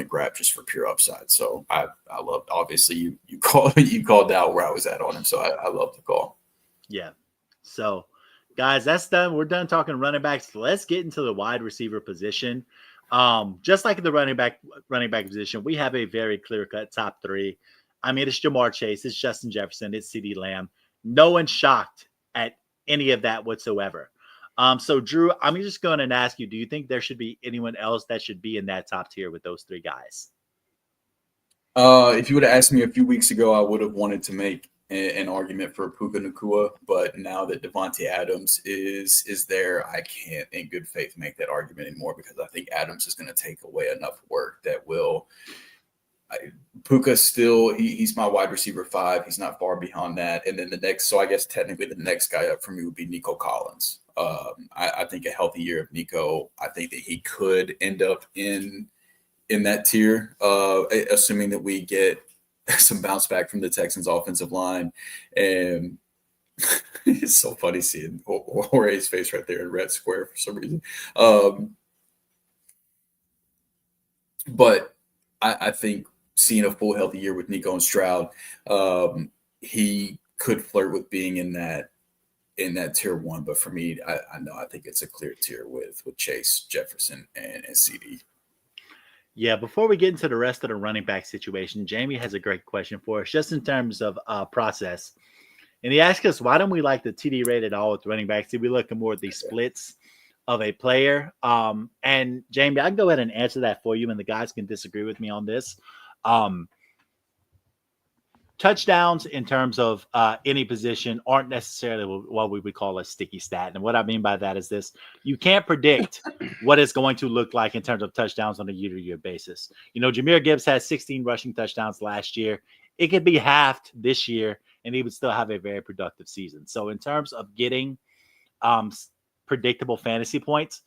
grab just for pure upside. So I loved, obviously you called out where I was at on him. So I love the call. Yeah. So guys, that's done. We're done talking running backs. Let's get into the wide receiver position. Just like the running back position, we have a very clear cut top 3. I mean, it's Jamar Chase, it's Justin Jefferson, it's CeeDee Lamb. No one's shocked at any of that whatsoever. So Drew, I'm just going to ask you, do you think there should be anyone else that should be in that top tier with those 3 guys? If you would have asked me a few weeks ago, I would have wanted to make an argument for Puka Nacua, but now that Devontae Adams is there, I can't in good faith make that argument anymore, because I think Adams is going to take away enough work that will. Puka still, he's my wide receiver 5. He's not far behind that. And then the next, so I guess technically the next guy up for me would be Nico Collins. I think a healthy year of Nico, I think that he could end up in that tier, assuming that we get some bounce back from the Texans offensive line. And it's so funny seeing Jorge's face right there in red square for some reason. But I think seeing a full healthy year with Nico and Stroud, he could flirt with being in that tier 1. But for me, I think it's a clear tier with Chase, Jefferson, and CeeDee. Yeah, before we get into the rest of the running back situation, Jamie has a great question for us, just in terms of process. And he asked us, why don't we like the TD rate at all with running backs? Did we look at more at the splits of a player? And Jamie, I can go ahead and answer that for you, and the guys can disagree with me on this. Touchdowns in terms of any position aren't necessarily what we would call a sticky stat. And what I mean by that is this: you can't predict what it's going to look like in terms of touchdowns on a year-to-year basis. Jahmyr Gibbs had 16 rushing touchdowns last year. It could be halved this year, and he would still have a very productive season. So in terms of getting predictable fantasy points,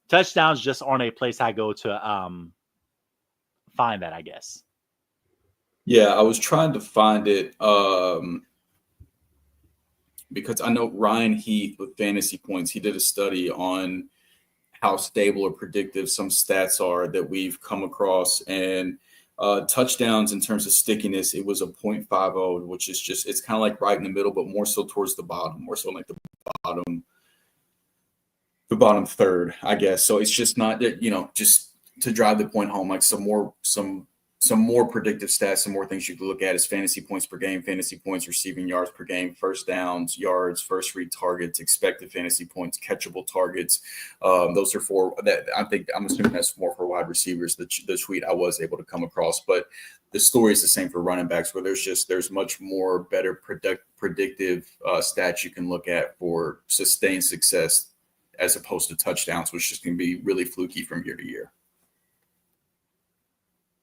touchdowns just aren't a place I go to find that, I guess. Yeah, I was trying to find it because I know Ryan Heath with Fantasy Points, he did a study on how stable or predictive some stats are that we've come across. And touchdowns in terms of stickiness, it was a 0.50, which is just, it's kind of like right in the middle, but more so towards the bottom, more so like the bottom third, I guess. So it's just not, just to drive the point home, like some more predictive stats, some more things you can look at is fantasy points per game, fantasy points, receiving yards per game, first downs, yards, first read targets, expected fantasy points, catchable targets. Those are for that. I'm assuming that's more for wide receivers. The tweet I was able to come across, but the story is the same for running backs, where there's much more better predictive stats you can look at for sustained success as opposed to touchdowns, which is going to be really fluky from year to year.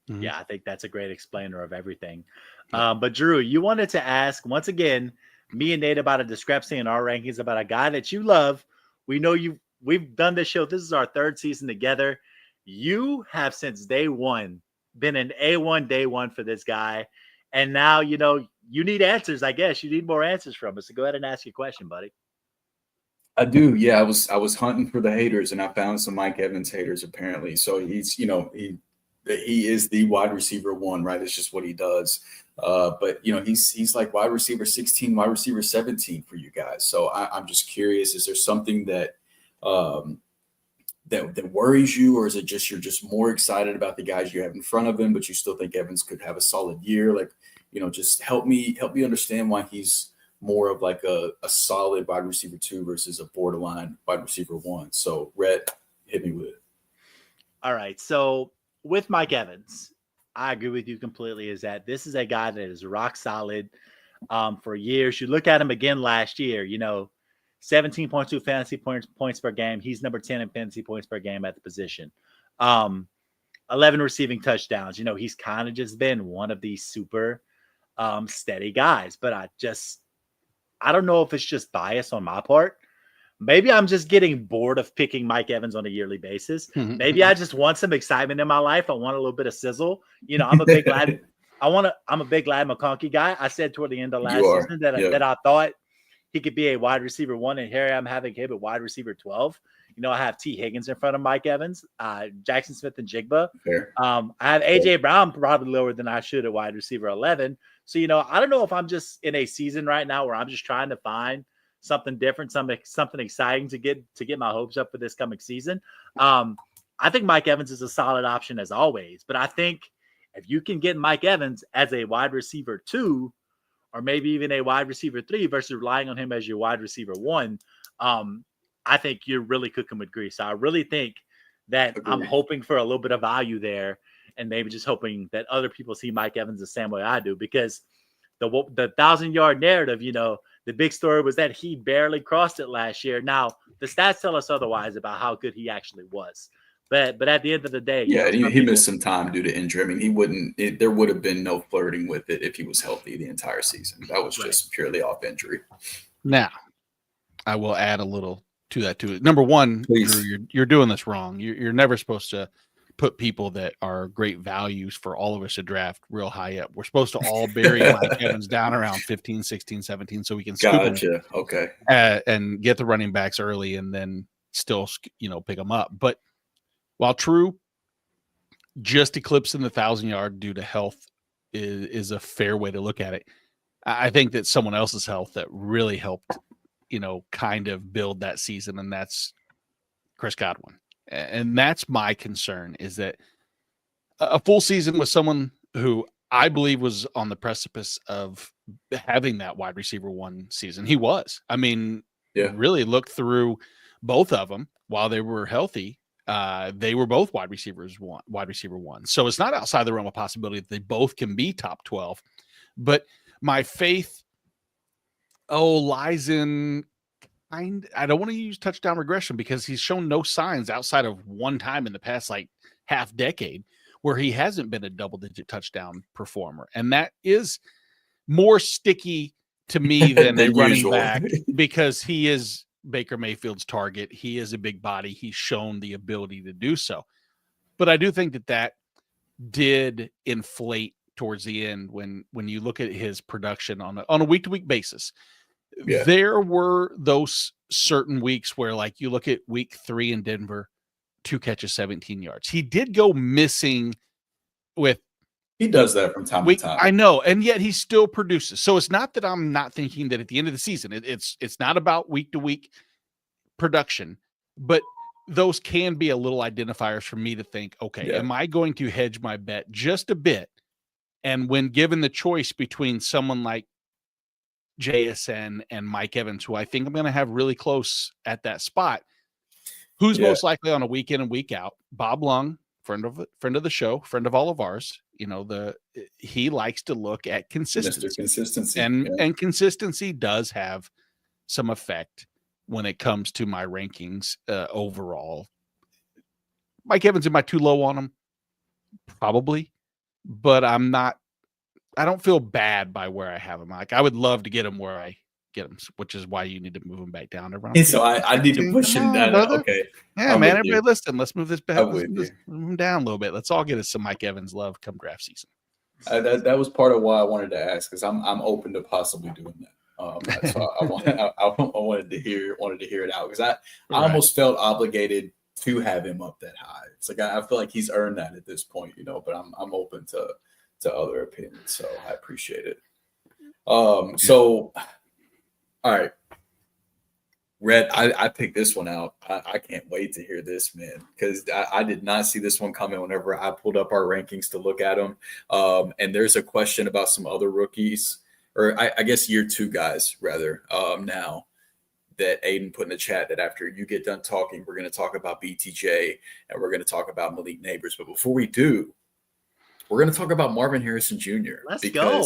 Mm-hmm. Yeah, I think that's a great explainer of everything. But Drew, you wanted to ask once again, me and Nate, about a discrepancy in our rankings about a guy that you love. We know we've done this show. This is our 3rd season together. You have since day 1 been an A1 day 1 for this guy. And now, you need answers, I guess. You need more answers from us. So go ahead and ask your question, buddy. I do. Yeah, I was hunting for the haters, and I found some Mike Evans haters apparently. So he's, he is the wide receiver 1, right? It's just what he does. But he's like wide receiver 16, wide receiver 17 for you guys. So I'm just curious, is there something that that worries you, or is it just you're just more excited about the guys you have in front of him, but you still think Evans could have a solid year? Like, just help me understand why he's more of like a solid wide receiver 2 versus a borderline wide receiver 1. So Rhett, hit me with it. All right. So with Mike Evans, I agree with you completely, is that this is a guy that is rock solid for years. You look at him again last year, 17.2 fantasy points per game. He's number 10 in fantasy points per game at the position. 11 receiving touchdowns. He's kind of just been one of these super steady guys. But I don't know if it's just bias on my part. Maybe I'm just getting bored of picking Mike Evans on a yearly basis. Maybe I just want some excitement in my life. I want a little bit of sizzle. I'm a big Lad. I'm a big Lad McConkey guy. I said toward the end of last season that I thought he could be a wide receiver 1, and here I'm having him at wide receiver 12. I have T. Higgins in front of Mike Evans, Jackson Smith and Jigba. I have A.J. Brown probably lower than I should at wide receiver 11. So, I don't know if I'm just in a season right now where I'm just trying to find something different, something exciting to get my hopes up for this coming season. I think Mike Evans is a solid option as always, but I think if you can get Mike Evans as a wide receiver 2, or maybe even a wide receiver 3 versus relying on him as your wide receiver 1, I think you're really cooking with grease. So I really think that I'm hoping for a little bit of value there, and maybe just hoping that other people see Mike Evans the same way I do, because the 1,000-yard narrative, the big story was that he barely crossed it last year. Now, the stats tell us otherwise about how good he actually was. But at the end of the day, he missed some time due to injury. I mean, there would have been no flirting with it if he was healthy the entire season. That was just purely off injury. Now, I will add a little to that too. Number one, you're doing this wrong. You're never supposed to put people that are great values for all of us to draft real high up. We're supposed to all bury Mike Evans down around 15, 16, 17 so we can scoop him, and get the running backs early and then still, pick them up. But while true, just eclipsing the 1,000-yard due to health is a fair way to look at it. I think that someone else's health that really helped, kind of build that season, and that's Chris Godwin. And that's my concern, is that a full season with someone who I believe was on the precipice of having that wide receiver 1 season. He was. I mean, really look through both of them while they were healthy. They were both wide receiver 1. So it's not outside the realm of possibility that they both can be top 12. But my faith, lies in I don't want to use touchdown regression, because he's shown no signs outside of one time in the past half decade where he hasn't been a double-digit touchdown performer. And that is more sticky to me than a running back, because he is Baker Mayfield's target. He is a big body. He's shown the ability to do so. But I do think that did inflate towards the end when you look at his production on a week-to-week basis. There were those certain weeks where, you look at week 3 in Denver, 2 catches, 17 yards. He did go missing with. He does that from time to time. I know, and yet he still produces. So it's not that I'm not thinking that at the end of the season, it's not about week-to-week production, but those can be a little identifiers for me to think, okay, am I going to hedge my bet just a bit? And when given the choice between someone like JSN and Mike Evans, who I think I'm going to have really close at that spot, who's most likely on a week in and week out? Bob Lung, friend of the show, friend of all of ours. He likes to look at consistency. Mr. Consistency. And consistency does have some effect when it comes to my rankings overall. Mike Evans, am I too low on him? Probably, but I don't feel bad by where I have him. I would love to get him where I get him, which is why you need to move him back down to round. And so I need to push him down. Okay. Yeah, man. Everybody listen. Let's move this back. Let's move him down a little bit. Let's all get us some Mike Evans love come draft season. That was part of why I wanted to ask, because I'm open to possibly doing that. So I wanted to hear it out, because I almost felt obligated to have him up that high. It's I feel like he's earned that at this point, but I'm open to other opinions, so I appreciate it. So all right, Red, I picked this one out. I can't wait to hear this, man, because I did not see this one coming whenever I pulled up our rankings to look at them. And there's a question about some other rookies, or I guess year 2 guys rather, now that Aiden put in the chat, that after you get done talking, we're going to talk about BTJ and we're going to talk about Malik Neighbors. But before we do, we're going to talk about Marvin Harrison Jr. Let's go.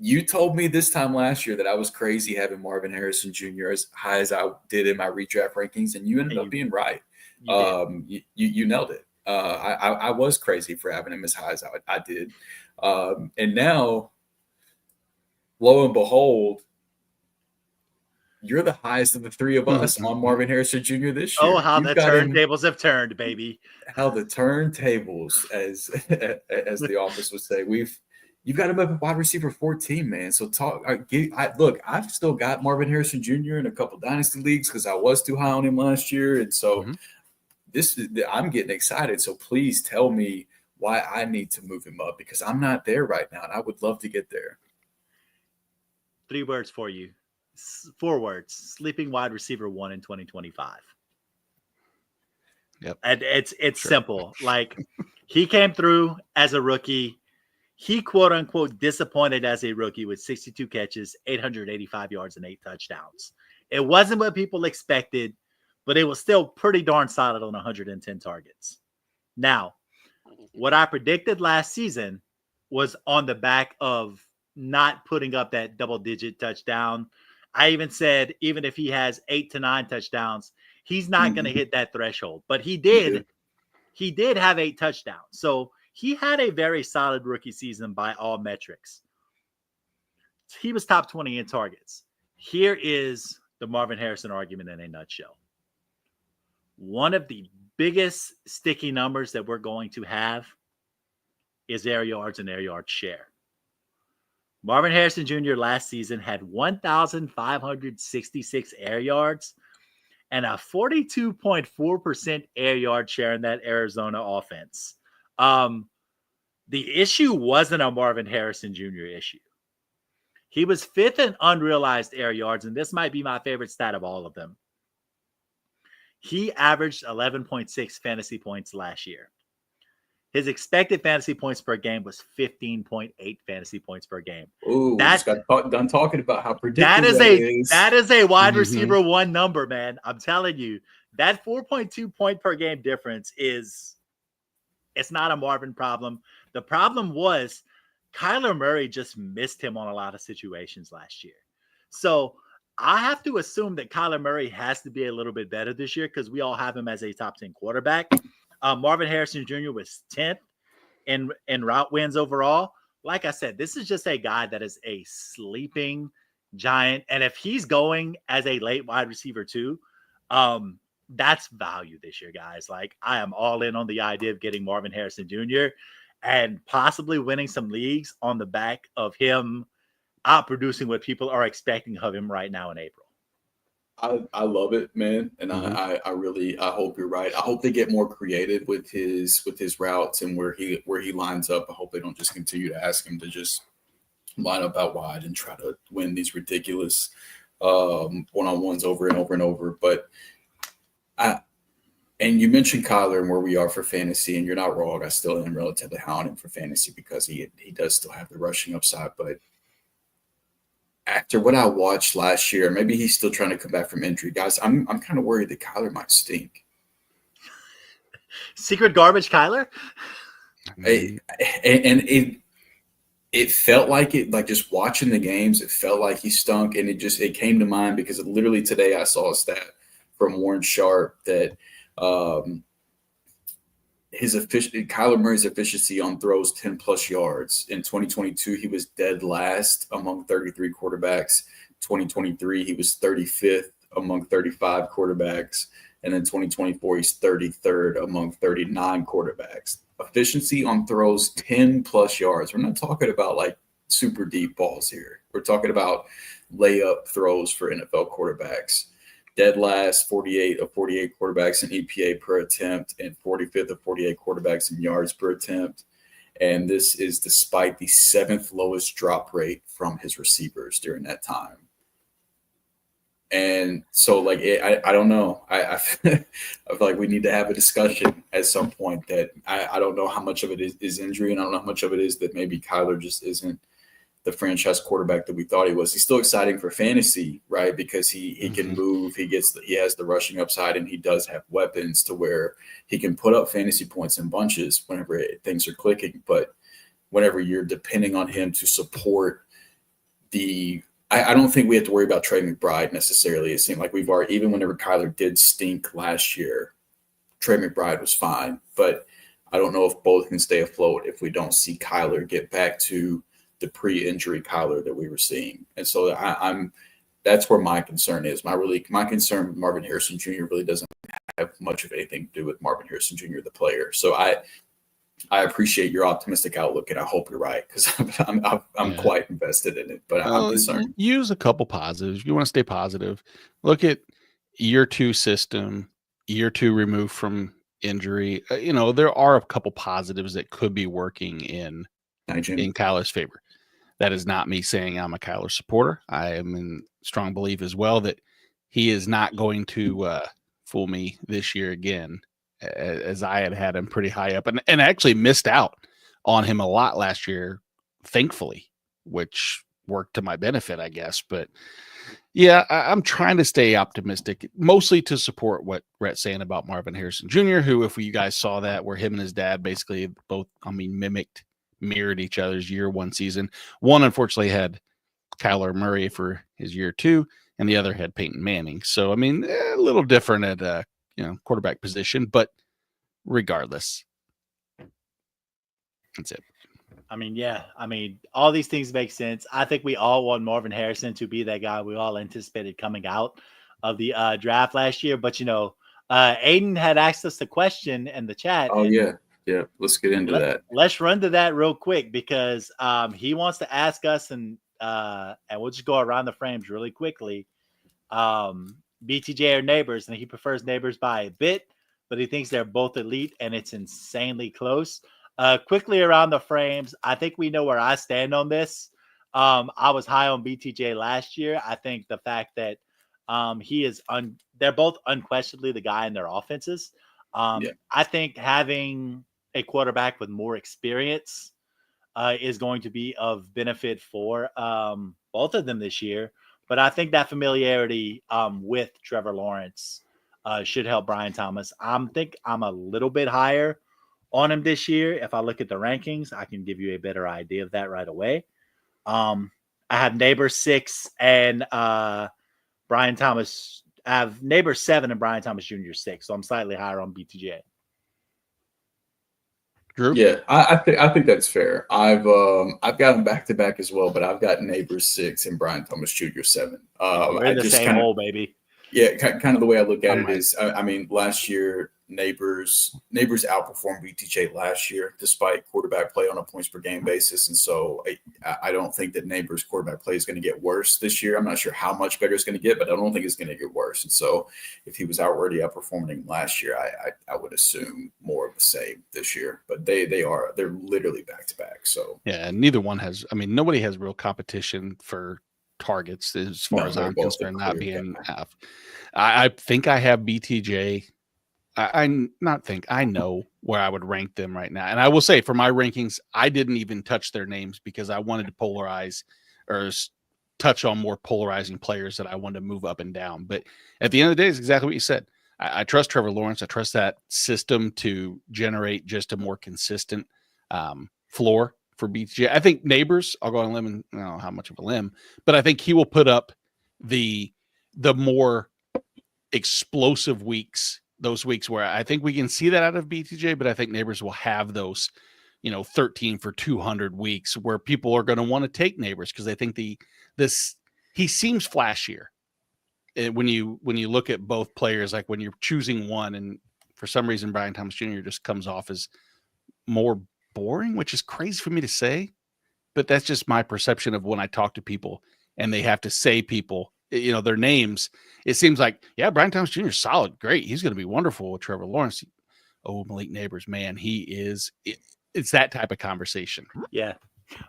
You told me this time last year that I was crazy having Marvin Harrison Jr. as high as I did in my redraft rankings, and you ended up being right. You nailed it. I was crazy for having him as high as I did. And now lo and behold, you're the highest of the three of us on Marvin Harrison Jr. this year. Oh, how You've the got him- turntables have turned, baby. how the turntables, as the office would say, you've got him up at wide receiver 14, man. So look, I've still got Marvin Harrison Jr. in a couple dynasty leagues because I was too high on him last year, and so I'm getting excited. So please tell me why I need to move him up, because I'm not there right now, and I would love to get there. 3 words for you. 4 words: sleeping wide receiver 1 in 2025. Yep. And it's simple. Like, he came through as a rookie. He quote unquote disappointed as a rookie with 62 catches, 885 yards, and 8 touchdowns. It wasn't what people expected, but it was still pretty darn solid on 110 targets. Now, what I predicted last season was on the back of not putting up that double-digit touchdown. I even said, even if he has 8 to 9 touchdowns, he's not going to hit that threshold. But he did. He did have 8 touchdowns. So he had a very solid rookie season by all metrics. He was top 20 in targets. Here is the Marvin Harrison argument in a nutshell. One of the biggest sticky numbers that we're going to have is air yards and air yard share. Marvin Harrison Jr. last season had 1,566 air yards and a 42.4% air yard share in that Arizona offense. The issue wasn't a Marvin Harrison Jr. issue. He was 5th in unrealized air yards, and this might be my favorite stat of all of them. He averaged 11.6 fantasy points last year. His expected fantasy points per game was 15.8 fantasy points per game. Ooh, we just got done talking about how predictable that is a wide receiver 1 number, man. I'm telling you, that 4.2 point per game difference it's not a Marvin problem. The problem was Kyler Murray just missed him on a lot of situations last year. So I have to assume that Kyler Murray has to be a little bit better this year because we all have him as a top 10 quarterback. Marvin Harrison Jr. was 10th in route wins overall. Like I said, this is just a guy that is a sleeping giant. And if he's going as a late wide receiver too, that's value this year, guys. Like, I am all in on the idea of getting Marvin Harrison Jr. and possibly winning some leagues on the back of him outproducing what people are expecting of him right now in April. I love it, man, and I hope you're right. I hope they get more creative with his routes and where he lines up. I hope they don't just continue to ask him to just line up out wide and try to win these ridiculous one-on-ones over and over and over. But and you mentioned Kyler and where we are for fantasy, and you're not wrong. I still am relatively high on him for fantasy because he does still have the rushing upside, but after what I watched last year, maybe he's still trying to come back from injury. Guys, I'm kind of worried that Kyler might stink. Secret garbage Kyler? And it felt like it, like just watching the games, it felt like he stunk. And it came to mind because literally today I saw a stat from Warren Sharp that Kyler Murray's efficiency on throws 10 plus yards. In 2022, he was dead last among 33 quarterbacks. 2023, he was 35th among 35 quarterbacks. And then 2024, he's 33rd among 39 quarterbacks. Efficiency on throws 10 plus yards. We're not talking about like super deep balls here. We're talking about layup throws for NFL quarterbacks. Dead last, 48 of 48 quarterbacks in EPA per attempt and 45th of 48 quarterbacks in yards per attempt. And this is despite the 7th lowest drop rate from his receivers during that time. And so, like, I don't know. I feel like we need to have a discussion at some point that I don't know how much of it is injury, and I don't know how much of it is that maybe Kyler just isn't the franchise quarterback that we thought he was. He's still exciting for fantasy, right? Because he can move, he has the rushing upside, and he does have weapons to where he can put up fantasy points in bunches whenever things are clicking. But whenever you're depending on him to support I don't think we have to worry about Trey McBride necessarily. It seemed like even whenever Kyler did stink last year, Trey McBride was fine. But I don't know if both can stay afloat if we don't see Kyler get back to the pre-injury Kyler that we were seeing. And so that's where my concern is. My concern with Marvin Harrison Jr. really doesn't have much of anything to do with Marvin Harrison Jr., the player. So I appreciate your optimistic outlook, and I hope you're right, because I'm quite invested in it. But I'm concerned. Use a couple positives. You want to stay positive. Look at year 2 system, year 2 removed from injury. There are a couple positives that could be working in Kyler's favor. That is not me saying I'm a Kyler supporter. I am in strong belief as well that he is not going to fool me this year again, as I had him pretty high up and actually missed out on him a lot last year, thankfully, which worked to my benefit, I guess. But yeah, I'm trying to stay optimistic, mostly to support what Rhett's saying about Marvin Harrison Jr., who, if you guys saw that, where him and his dad basically both, mirrored each other's year 1 season. One, unfortunately, had Kyler Murray for his year 2, and the other had Peyton Manning. So, a little different at quarterback position, but regardless, that's it. All these things make sense. I think we all want Marvin Harrison to be that guy we all anticipated coming out of the draft last year. But, Aiden had asked us a question in the chat. Oh, yeah. Yeah, let's get into that. Let's run to that real quick, because he wants to ask us, and we'll just go around the frames really quickly. BTJ or Neighbors, and he prefers Neighbors by a bit, but he thinks they're both elite, and it's insanely close. Quickly around the frames, I think we know where I stand on this. I was high on BTJ last year. I think the fact that they're both unquestionably the guy in their offenses. I think having a quarterback with more experience is going to be of benefit for both of them this year. But I think that familiarity with Trevor Lawrence should help Brian Thomas. I think I'm a little bit higher on him this year. If I look at the rankings, I can give you a better idea of that right away. I have Neighbors 6 and Brian Thomas. I have Neighbors 7 and Brian Thomas Jr. 6. So I'm slightly higher on BTJ. Drew? Yeah, I think that's fair. I've got them back to back as well, but I've got Neighbors 6 and Brian Thomas Jr. 7. We're in the same hole, baby. Yeah, kind of the way I look at it is, last year Neighbors outperformed BTJ last year despite quarterback play on a points per game basis, and so I don't think that Neighbors' quarterback play is going to get worse this year. I'm not sure how much better it's going to get, but I don't think it's going to get worse. And so if he was already outperforming last year, I would assume more of the same this year. But they're literally back to back. So yeah, and neither one has. Nobody has real competition for targets as far as I'm concerned. Not being half. I think I have BTJ. I know where I would rank them right now. And I will say, for my rankings, I didn't even touch their names because I wanted to polarize or touch on more polarizing players that I wanted to move up and down. But at the end of the day, it's exactly what you said. I trust Trevor Lawrence. I trust that system to generate just a more consistent floor for BTJ. I think Neighbors, I'll go on a limb, and I don't know how much of a limb, but I think he will put up the more explosive weeks, those weeks where I think we can see that out of BTJ, but I think Neighbors will have those, 13 for 200 weeks where people are going to want to take Neighbors because they think he seems flashier. When you look at both players, like when you're choosing one, and for some reason Brian Thomas Jr. just comes off as more boring, which is crazy for me to say, but that's just my perception of when I talk to people and they have to say their names. It seems like, yeah, Brian Thomas Jr. is solid, great, he's going to be wonderful with Trevor Lawrence. Oh, Malik Neighbors, man, it's that type of conversation. Yeah.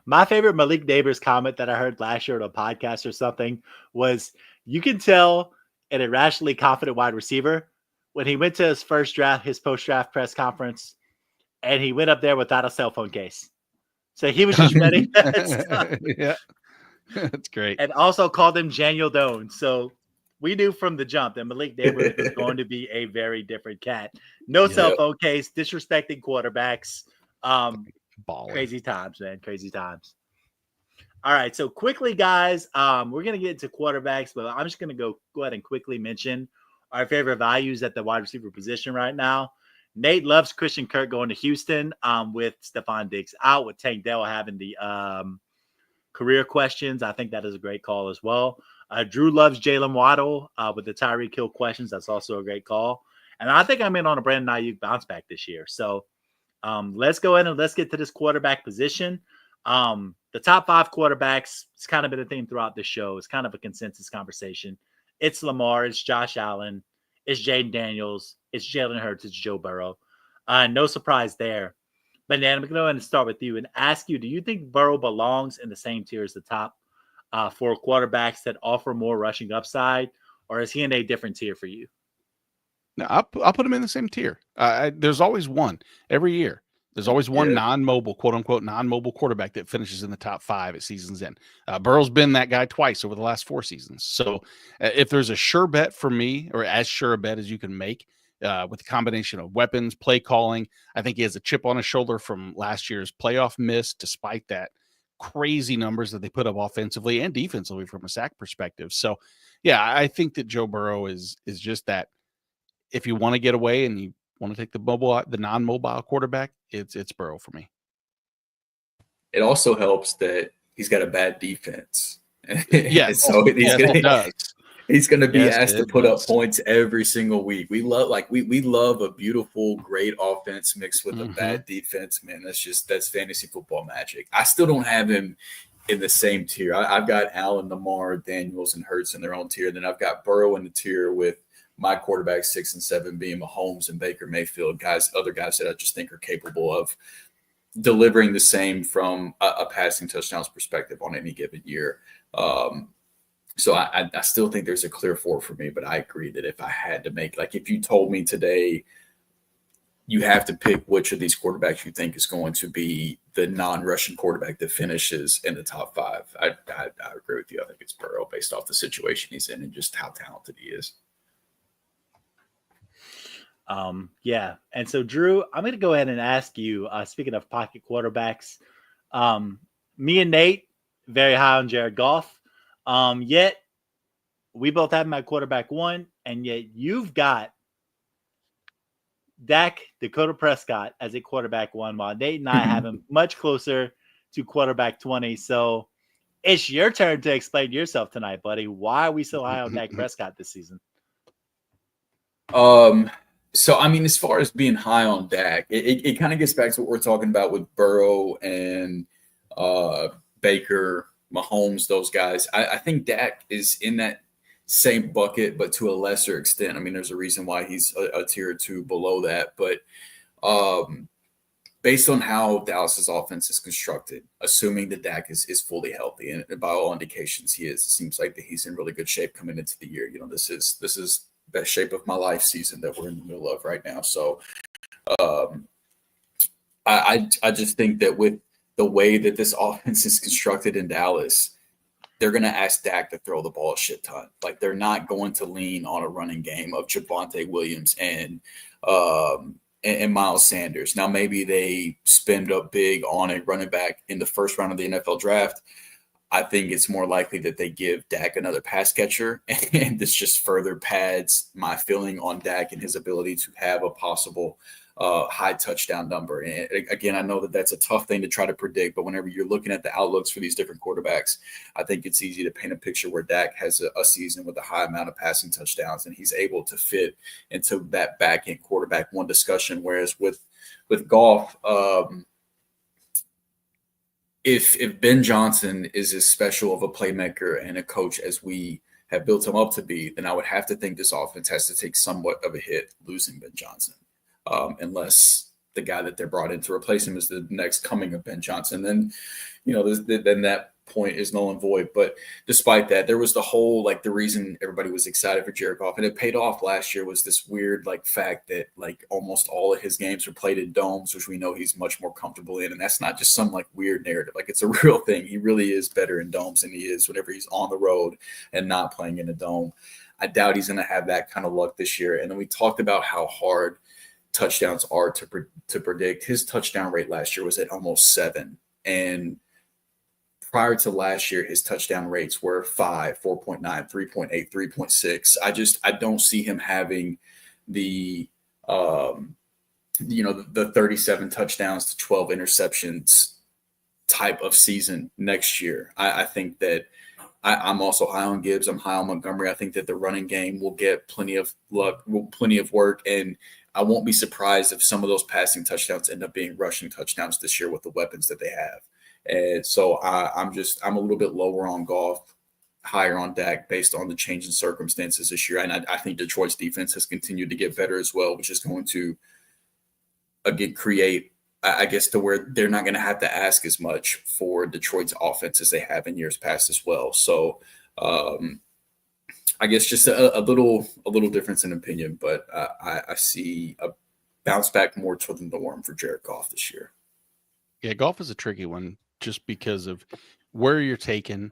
My favorite Malik Neighbors comment that I heard last year on a podcast or something was, you can tell an irrationally confident wide receiver when he went to his post-draft press conference, and he went up there without a cell phone case. So he was just ready. Yeah, that's great. And also called him Daniel Doan. So we knew from the jump that Malik Neighbors was going to be a very different cat. No cell phone case, disrespecting quarterbacks. Crazy times, man. Crazy times. All right. So quickly, guys, we're going to get into quarterbacks, but I'm just going to go ahead and quickly mention our favorite values at the wide receiver position right now. Nate loves Christian Kirk going to Houston with Stephon Diggs out, with Tank Dell having the career questions, I think that is a great call as well. Drew loves Jalen Waddle with the Tyreek Hill questions. That's also a great call. And I think I'm in on a Brandon Ayuk bounce back this year. So let's go ahead and let's get to this quarterback position. The top 5 quarterbacks, it's kind of been a theme throughout the show. It's kind of a consensus conversation. It's Lamar, it's Josh Allen, it's Jaden Daniels, it's Jalen Hurts, it's Joe Burrow. No surprise there. But Dan, I'm going to go ahead and start with you and ask you, do you think Burrow belongs in the same tier as the top 4 quarterbacks that offer more rushing upside, or is he in a different tier for you? No, I'll put him in the same tier. There's always one every year. There's always one non-mobile, quote unquote, non-mobile quarterback that finishes in the top 5 at season's end. Burrow's been that guy twice over the last 4 seasons. So if there's a sure bet for me, or as sure a bet as you can make, with a combination of weapons, play calling, I think he has a chip on his shoulder from last year's playoff miss, despite that crazy numbers that they put up offensively and defensively from a sack perspective. So, yeah, I think that Joe Burrow is just that. If you want to get away and you want to take the non-mobile quarterback, it's Burrow for me. It also helps that he's got a bad defense. Yes, so he's going to be asked to put up points every single week. We love we love a beautiful, great offense mixed with a bad defense. Man, that's fantasy football magic. I still don't have him in the same tier. I've got Allen, Lamar, Daniels, and Hurts in their own tier. Then I've got Burrow in the tier with my quarterbacks 6 and 7 being Mahomes and Baker Mayfield, other guys that I just think are capable of delivering the same from a passing touchdowns perspective on any given year. So I still think there's a clear 4 for me, but I agree that if I had to make, like, if you told me today you have to pick which of these quarterbacks you think is going to be the non-rushing quarterback that finishes in the top 5, I agree with you. I think it's Burrow based off the situation he's in and just how talented he is. Yeah. And so, Drew, I'm going to go ahead and ask you, speaking of pocket quarterbacks, me and Nate, very high on Jared Goff. Yet we both have him at quarterback 1, and yet you've got Dak, Dakota Prescott as a quarterback 1, while Nate and I have him much closer to quarterback 20. So it's your turn to explain yourself tonight, buddy. Why are we so high on Dak Prescott this season? So, I mean, as far as being high on Dak, it kind of gets back to what we're talking about with Burrow and Baker, Mahomes, those guys. I think Dak is in that same bucket, but to a lesser extent. I mean, there's a reason why he's a tier 2 below that. But based on how Dallas's offense is constructed, assuming that Dak is fully healthy, and by all indications he is, it seems like that he's in really good shape coming into the year. You know, this is best shape of my life season that we're in the middle of right now. So I just think that with the way that this offense is constructed in Dallas, they're going to ask Dak to throw the ball a shit ton. Like, they're not going to lean on a running game of Javonte Williams and Miles Sanders. Now, maybe they spend up big on a running back in the first round of the NFL draft. I think it's more likely that they give Dak another pass catcher, and this just further pads my feeling on Dak and his ability to have a possible high touchdown number. And again, I know that that's a tough thing to try to predict, but whenever you're looking at the outlooks for these different quarterbacks, I think it's easy to paint a picture where Dak has a season with a high amount of passing touchdowns, and he's able to fit into that back end quarterback 1 discussion. Whereas with Goff, if Ben Johnson is as special of a playmaker and a coach as we have built him up to be, then I would have to think this offense has to take somewhat of a hit losing Ben Johnson, unless the guy that they're brought in to replace him is the next coming of Ben Johnson. Then, you know, then that point is null and void. But despite that, there was the whole, like, the reason everybody was excited for Jared Goff, and it paid off last year, was this weird, like, fact that, like, almost all of his games were played in domes, which we know he's much more comfortable in. And that's not just some, like, weird narrative. Like, it's a real thing. He really is better in domes than he is whenever he's on the road and not playing in a dome. I doubt he's going to have that kind of luck this year. And then we talked about how hard touchdowns are to predict. His touchdown rate last year was at almost 7. And prior to last year, his touchdown rates were 5, 4.9, 3.8, 3.6. I don't see him having the 37 touchdowns to 12 interceptions type of season next year. I think that I'm also high on Gibbs. I'm high on Montgomery. I think that the running game will get plenty of work, and I won't be surprised if some of those passing touchdowns end up being rushing touchdowns this year with the weapons that they have. And so I'm a little bit lower on Goff, higher on Dak based on the change in circumstances this year. And I think Detroit's defense has continued to get better as well, which is going to, again, create, I guess, to where they're not going to have to ask as much for Detroit's offense as they have in years past as well. So I guess just a little difference in opinion, but I see a bounce back more toward the norm for Jared Goff this year. Yeah, Goff is a tricky one just because of where you're taken.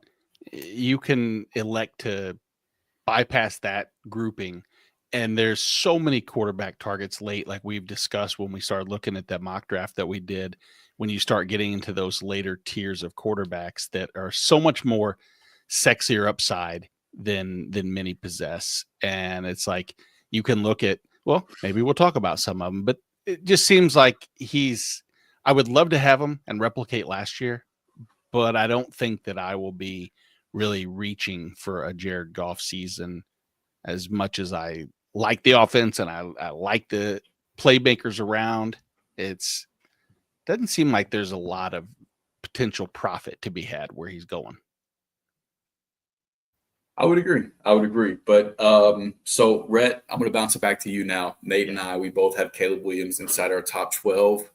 You can elect to bypass that grouping. And there's so many quarterback targets late, like we've discussed when we started looking at that mock draft that we did, when you start getting into those later tiers of quarterbacks that are so much more sexier upside than many possess. And it's like you can look at, well, maybe we'll talk about some of them, but it just seems like I would love to have him and replicate last year, but I don't think that I will be really reaching for a Jared Goff season as much as I like the offense and I like the playmakers around. Doesn't seem like there's a lot of potential profit to be had where he's going. I would agree. But so Rhett, I'm going to bounce it back to you now. Nate and I, we both have Caleb Williams inside our top 12.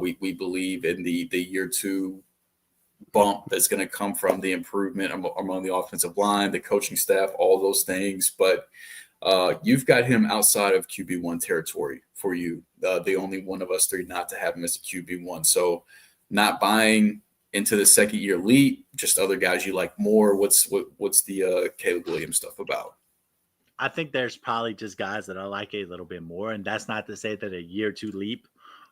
We believe in the year two bump that's going to come from the improvement among the offensive line, the coaching staff, all those things. But you've got him outside of QB1 territory for you. The only one of us three not to have him as a QB1. So not buying into the second year leap, just other guys you like more. What's the Caleb Williams stuff about? I think there's probably just guys that I like a little bit more. And that's not to say that a year two leap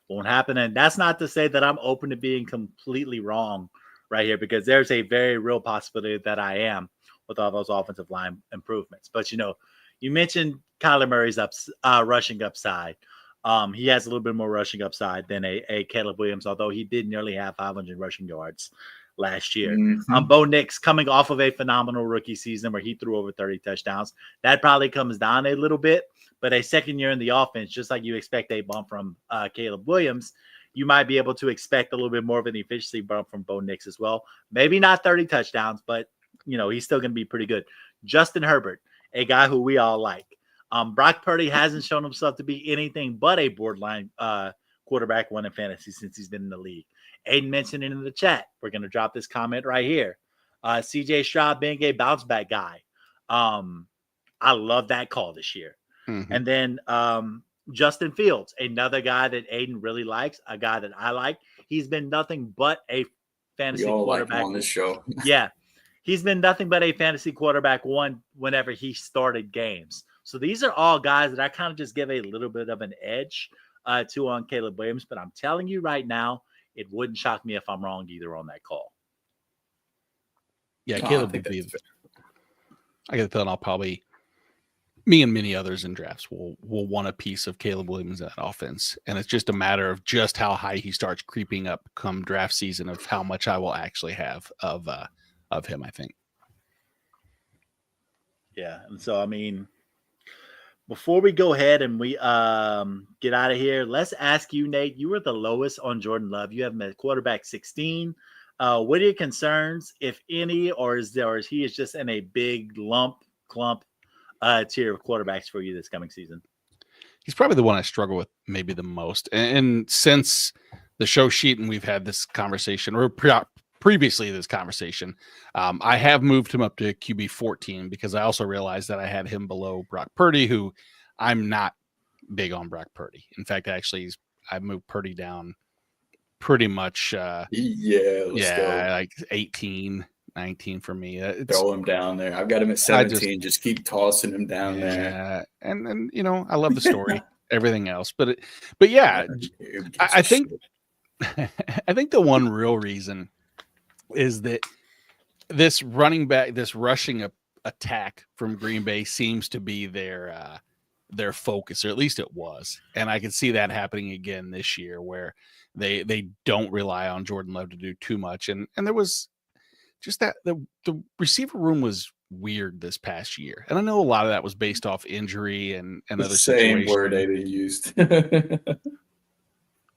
won't happen. And that's not to say that I'm open to being completely wrong right here, because there's a very real possibility that I am with all those offensive line improvements. But, you mentioned Kyler Murray's rushing upside. He has a little bit more rushing upside than a Caleb Williams, although he did nearly have 500 rushing yards last year. Mm-hmm. Bo Nix coming off of a phenomenal rookie season where he threw over 30 touchdowns. That probably comes down a little bit, but a second year in the offense, just like you expect a bump from Caleb Williams, you might be able to expect a little bit more of an efficiency bump from Bo Nix as well. Maybe not 30 touchdowns, but, he's still going to be pretty good. Justin Herbert, a guy who we all like. Brock Purdy hasn't shown himself to be anything but a borderline quarterback one in fantasy since he's been in the league. Aiden mentioned it in the chat. We're going to drop this comment right here. CJ Stroud being a bounce back guy. I love that call this year. Mm-hmm. And then Justin Fields, another guy that Aiden really likes, a guy that I like. He's been nothing but a fantasy quarterback like him on this show. Yeah. He's been nothing but a fantasy quarterback one whenever he started games. So these are all guys that I kind of just give a little bit of an edge to on Caleb Williams. But I'm telling you right now, it wouldn't shock me if I'm wrong either on that call. Yeah, Caleb would be. I get the feeling I'll probably, me and many others in drafts will want a piece of Caleb Williams in that offense. And it's just a matter of just how high he starts creeping up come draft season of how much I will actually have of him, I think. Yeah. And so, before we go ahead and we get out of here, let's ask you, Nate, you were the lowest on Jordan Love. You have him at quarterback 16. What are your concerns, if any, or is he just in a big clump tier of quarterbacks for you this coming season? He's probably the one I struggle with maybe the most. And since the show sheet and we've had this conversation, or previously this conversation, I have moved him up to QB 14 because I also realized that I had him below Brock Purdy, who I'm not big on Brock Purdy. In fact, actually, I moved Purdy down pretty much. Let's go. Like 18, 19 for me. Throw him down there. I've got him at 17. Just keep tossing him down there. And I love the story, everything else. But yeah, I think the one real reason is that this running back, this rushing attack from Green Bay seems to be their their focus, or at least it was. And I can see that happening again this year, where they don't rely on Jordan Love to do too much. And there was just that the receiver room was weird this past year. And I know a lot of that was based off injury and The other same situations. word Ada used. The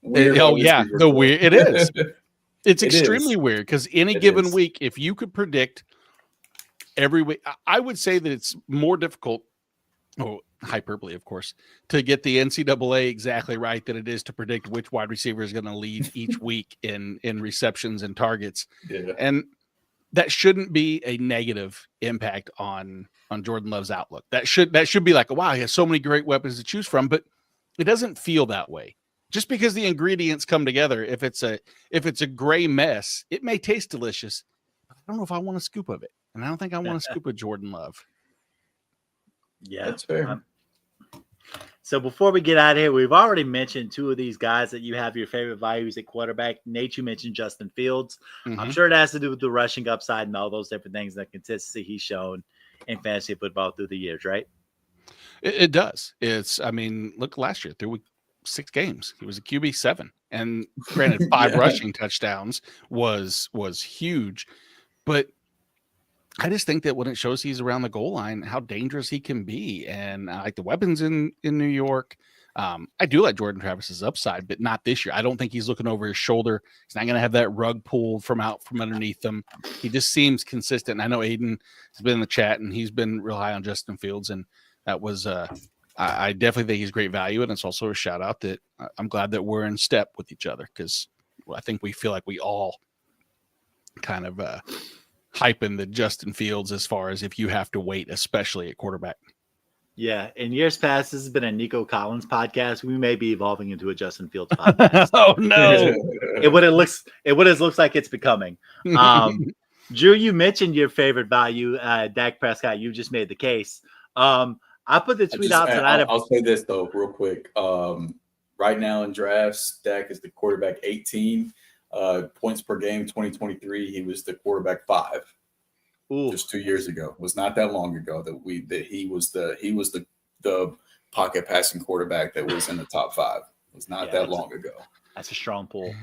weird. It is. It's extremely is. weird, because any It given is. week, if you could predict every week, I would say that it's more difficult, hyperbole, of course, to get the NCAA exactly right than it is to predict which wide receiver is going to lead each week in receptions and targets. Yeah. And that shouldn't be a negative impact on Jordan Love's outlook. That should be like, wow, he has so many great weapons to choose from, but it doesn't feel that way. Just because the ingredients come together, if it's a gray mess, it may taste delicious. I don't know if I want a scoop of it, and I don't think I want a scoop of Jordan Love. Yeah, That's fair. So before we get out of here, we've already mentioned two of these guys that you have your favorite values at quarterback. Nate, you mentioned Justin Fields. Mm-hmm. I'm sure it has to do with the rushing upside and all those different things, the consistency he's shown in fantasy football through the years, right? It does. Look, last year through 6 games, he was a QB 7, and granted, 5 rushing touchdowns was huge, but I just think that when it shows he's around the goal line, how dangerous he can be. And I like the weapons in New York. I do like Jordan Travis's upside, but not this year. I don't think he's looking over his shoulder. He's not going to have that rug pulled from underneath him. He just seems consistent. And I know Aiden has been in the chat, and he's been real high on Justin Fields. And that was, I definitely think he's great value. And it's also a shout out that I'm glad that we're in step with each other, because I think we feel like we all kind of, hyping the Justin Fields as far as if you have to wait, especially at quarterback. Yeah. In years past, this has been a Nico Collins podcast. We may be evolving into a Justin Fields podcast. Oh no. It looks like it's becoming. Drew, you mentioned your favorite value, Dak Prescott. You just made the case. I put the tweet out tonight. I'll say this though, real quick. Right now in drafts, Dak is the quarterback 18. Points per game 2023, he was the quarterback 5. Ooh. Just 2 years ago. It was not that long ago that he was the pocket passing quarterback that was in the top 5. It was not that long ago. That's a strong pull.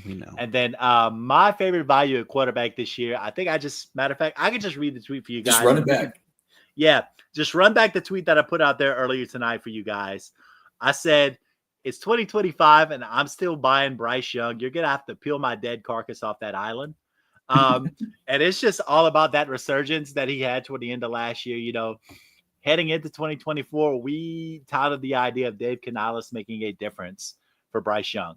We know. And then my favorite value at quarterback this year, I think matter of fact, I can just read the tweet for you guys. Just run it back. Yeah, just run back the tweet that I put out there earlier tonight for you guys. I said, it's 2025, and I'm still buying Bryce Young. You're going to have to peel my dead carcass off that island. And it's just all about that resurgence that he had toward the end of last year. You know, heading into 2024, we touted the idea of Dave Canales making a difference for Bryce Young.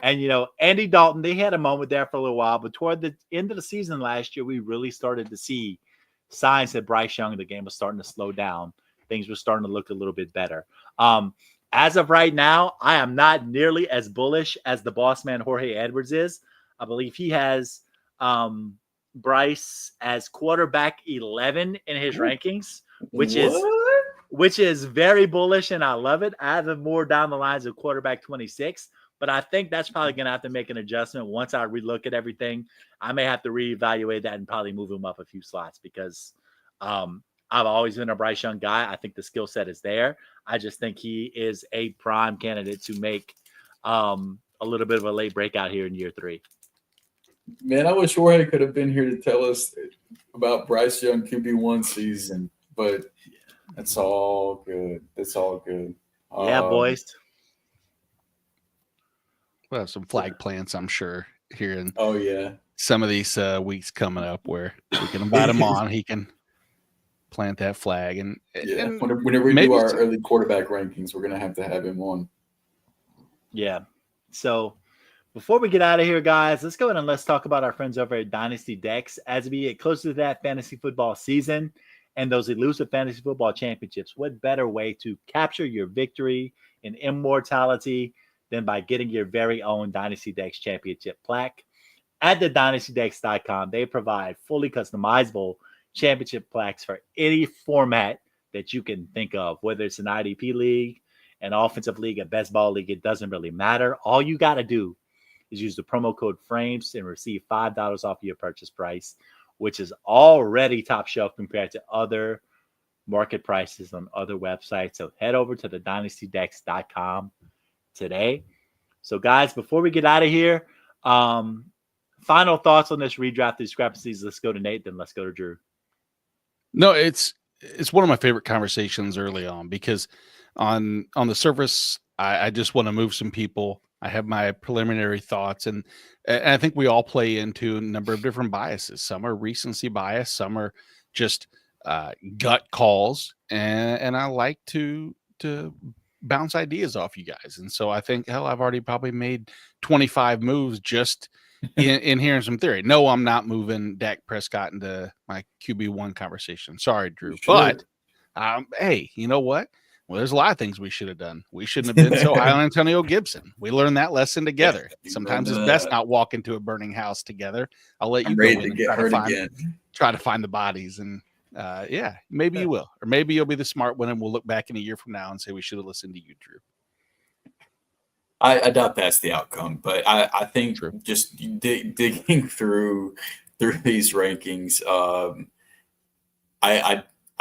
And, you know, Andy Dalton, they had a moment there for a little while, but toward the end of the season last year, we really started to see signs that Bryce Young, the game was starting to slow down. Things were starting to look a little bit better. As of right now, I am not nearly as bullish as the boss man Jorge Edwards is. I believe he has Bryce as quarterback 11 in his rankings, which is very bullish, and I love it. I have him more down the lines of quarterback 26, but I think that's probably going to have to make an adjustment once I relook at everything. I may have to reevaluate that and probably move him up a few slots, because I've always been a Bryce Young guy. I think the skill set is there. I just think he is a prime candidate to make a little bit of a late breakout here in year 3. Man, I wish Jorge could have been here to tell us about Bryce Young QB1 season, but that's all good. That's all good. Yeah, boys. We'll have some flag plants, I'm sure, here in some of these weeks coming up, where we can invite him on. He can plant that flag. And whenever we do our early quarterback rankings, we're going to have him on. Yeah. So before we get out of here, guys, let's go ahead and let's talk about our friends over at Dynasty Decks. As we get closer to that fantasy football season and those elusive fantasy football championships, what better way to capture your victory and immortality than by getting your very own Dynasty Decks championship plaque? At the DynastyDecks.com, they provide fully customizable championship plaques for any format that you can think of, whether it's an IDP league, an offensive league, a best ball league. It doesn't really matter. All you got to do is use the promo code FRAMES and receive $5 off your purchase price, which is already top shelf compared to other market prices on other websites. So head over to the dynastydex.com today. So guys, before we get out of here, final thoughts on this redraft discrepancies. Let's go to Nate, then let's go to Drew. No, it's one of my favorite conversations early on because on the surface, I just want to move some people. I have my preliminary thoughts, and I think we all play into a number of different biases. Some are recency bias, some are just gut calls, and I like to bounce ideas off you guys. And so I think, hell, I've already probably made 25 moves just in hearing some theory. No, I'm not moving Dak Prescott into my QB1 conversation. Sorry, Drew. Sure. But hey, you know what? Well, there's a lot of things we should have done. We shouldn't have been so high on Antonio Gibson. We learned that lesson together. Sometimes it's best not walk into a burning house together. I'll let you go in and try to find the bodies. And yeah, maybe you will. Or maybe you'll be the smart one and we'll look back in a year from now and say we should have listened to you, Drew. I doubt that's the outcome, but I think just digging through these rankings,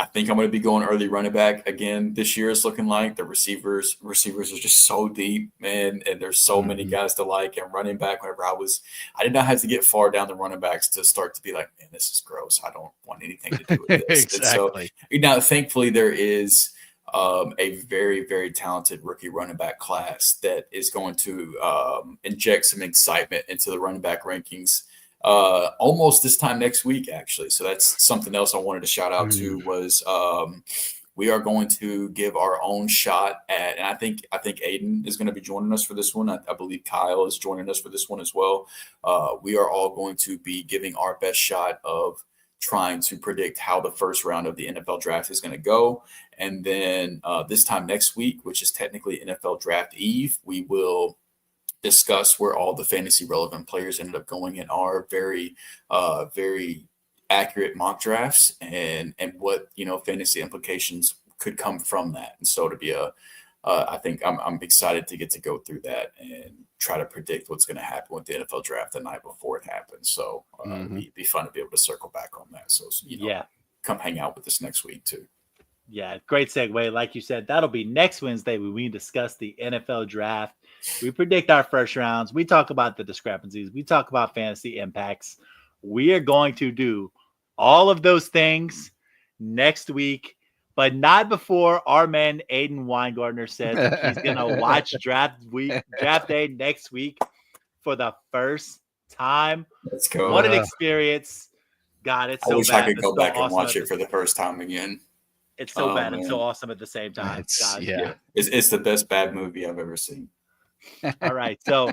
I think I'm going to be going early running back again this year. It's looking like the receivers are just so deep, man, and there's so many guys to like. And running back, whenever I did not have to get far down the running backs to start to be like, man, this is gross. I don't want anything to do with this. Exactly. So now, thankfully, there is a very, very talented rookie running back class that is going to inject some excitement into the running back rankings almost this time next week, actually. So that's something else I wanted to shout out to was we are going to give our own shot at, and I think Aiden is going to be joining us for this one. I believe Kyle is joining us for this one as well. We are all going to be giving our best shot of trying to predict how the first round of the NFL draft is going to go. And then this time next week, which is technically NFL draft eve, we will discuss where all the fantasy relevant players ended up going in our very, very accurate mock drafts and what, fantasy implications could come from that. And so to be I think I'm excited to get to go through that and try to predict what's going to happen with the NFL draft the night before it happens. So it'd be fun to be able to circle back on that. So, come hang out with us next week too. Yeah, great segue. Like you said, that'll be next Wednesday when we discuss the NFL draft. We predict our first rounds. We talk about the discrepancies. We talk about fantasy impacts. We are going to do all of those things next week, but not before our man Aiden Weingartner says that he's going to watch draft day next week for the first time. Let's go. What an experience. God, it's so bad. I wish I could go back and watch it for the first time again. It's so bad and so awesome at the same time. It's the best bad movie I've ever seen. All right, so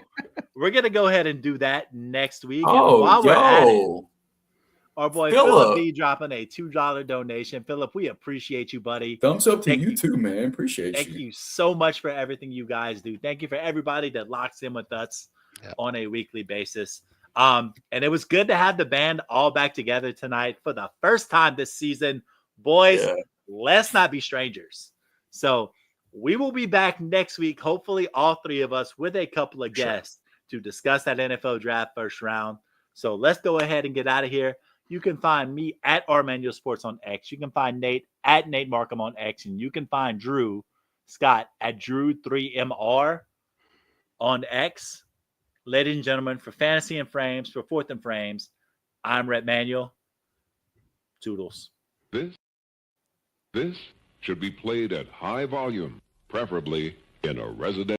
we're gonna go ahead and do that next week. Oh, while we're at it, our boy Philip B dropping a $2 donation. Philip, we appreciate you, buddy. Thumbs up to you too, man. Appreciate you. Thank you so much for everything you guys do. Thank you for everybody that locks in with us on a weekly basis. And it was good to have the band all back together tonight for the first time this season. Boys, let's not be strangers. So we will be back next week, hopefully all three of us with a couple of guests to discuss that NFL draft first round. So let's go ahead and get out of here. You can find me at Armanuel Sports on X. You can find Nate at Nate Markham on X. And you can find Drew Scott at Drew3MR on X. Ladies and gentlemen, for Fantasy and Frames, for Fourth and Frames, I'm Rhett Manuel. Toodles. This should be played at high volume, preferably in a residential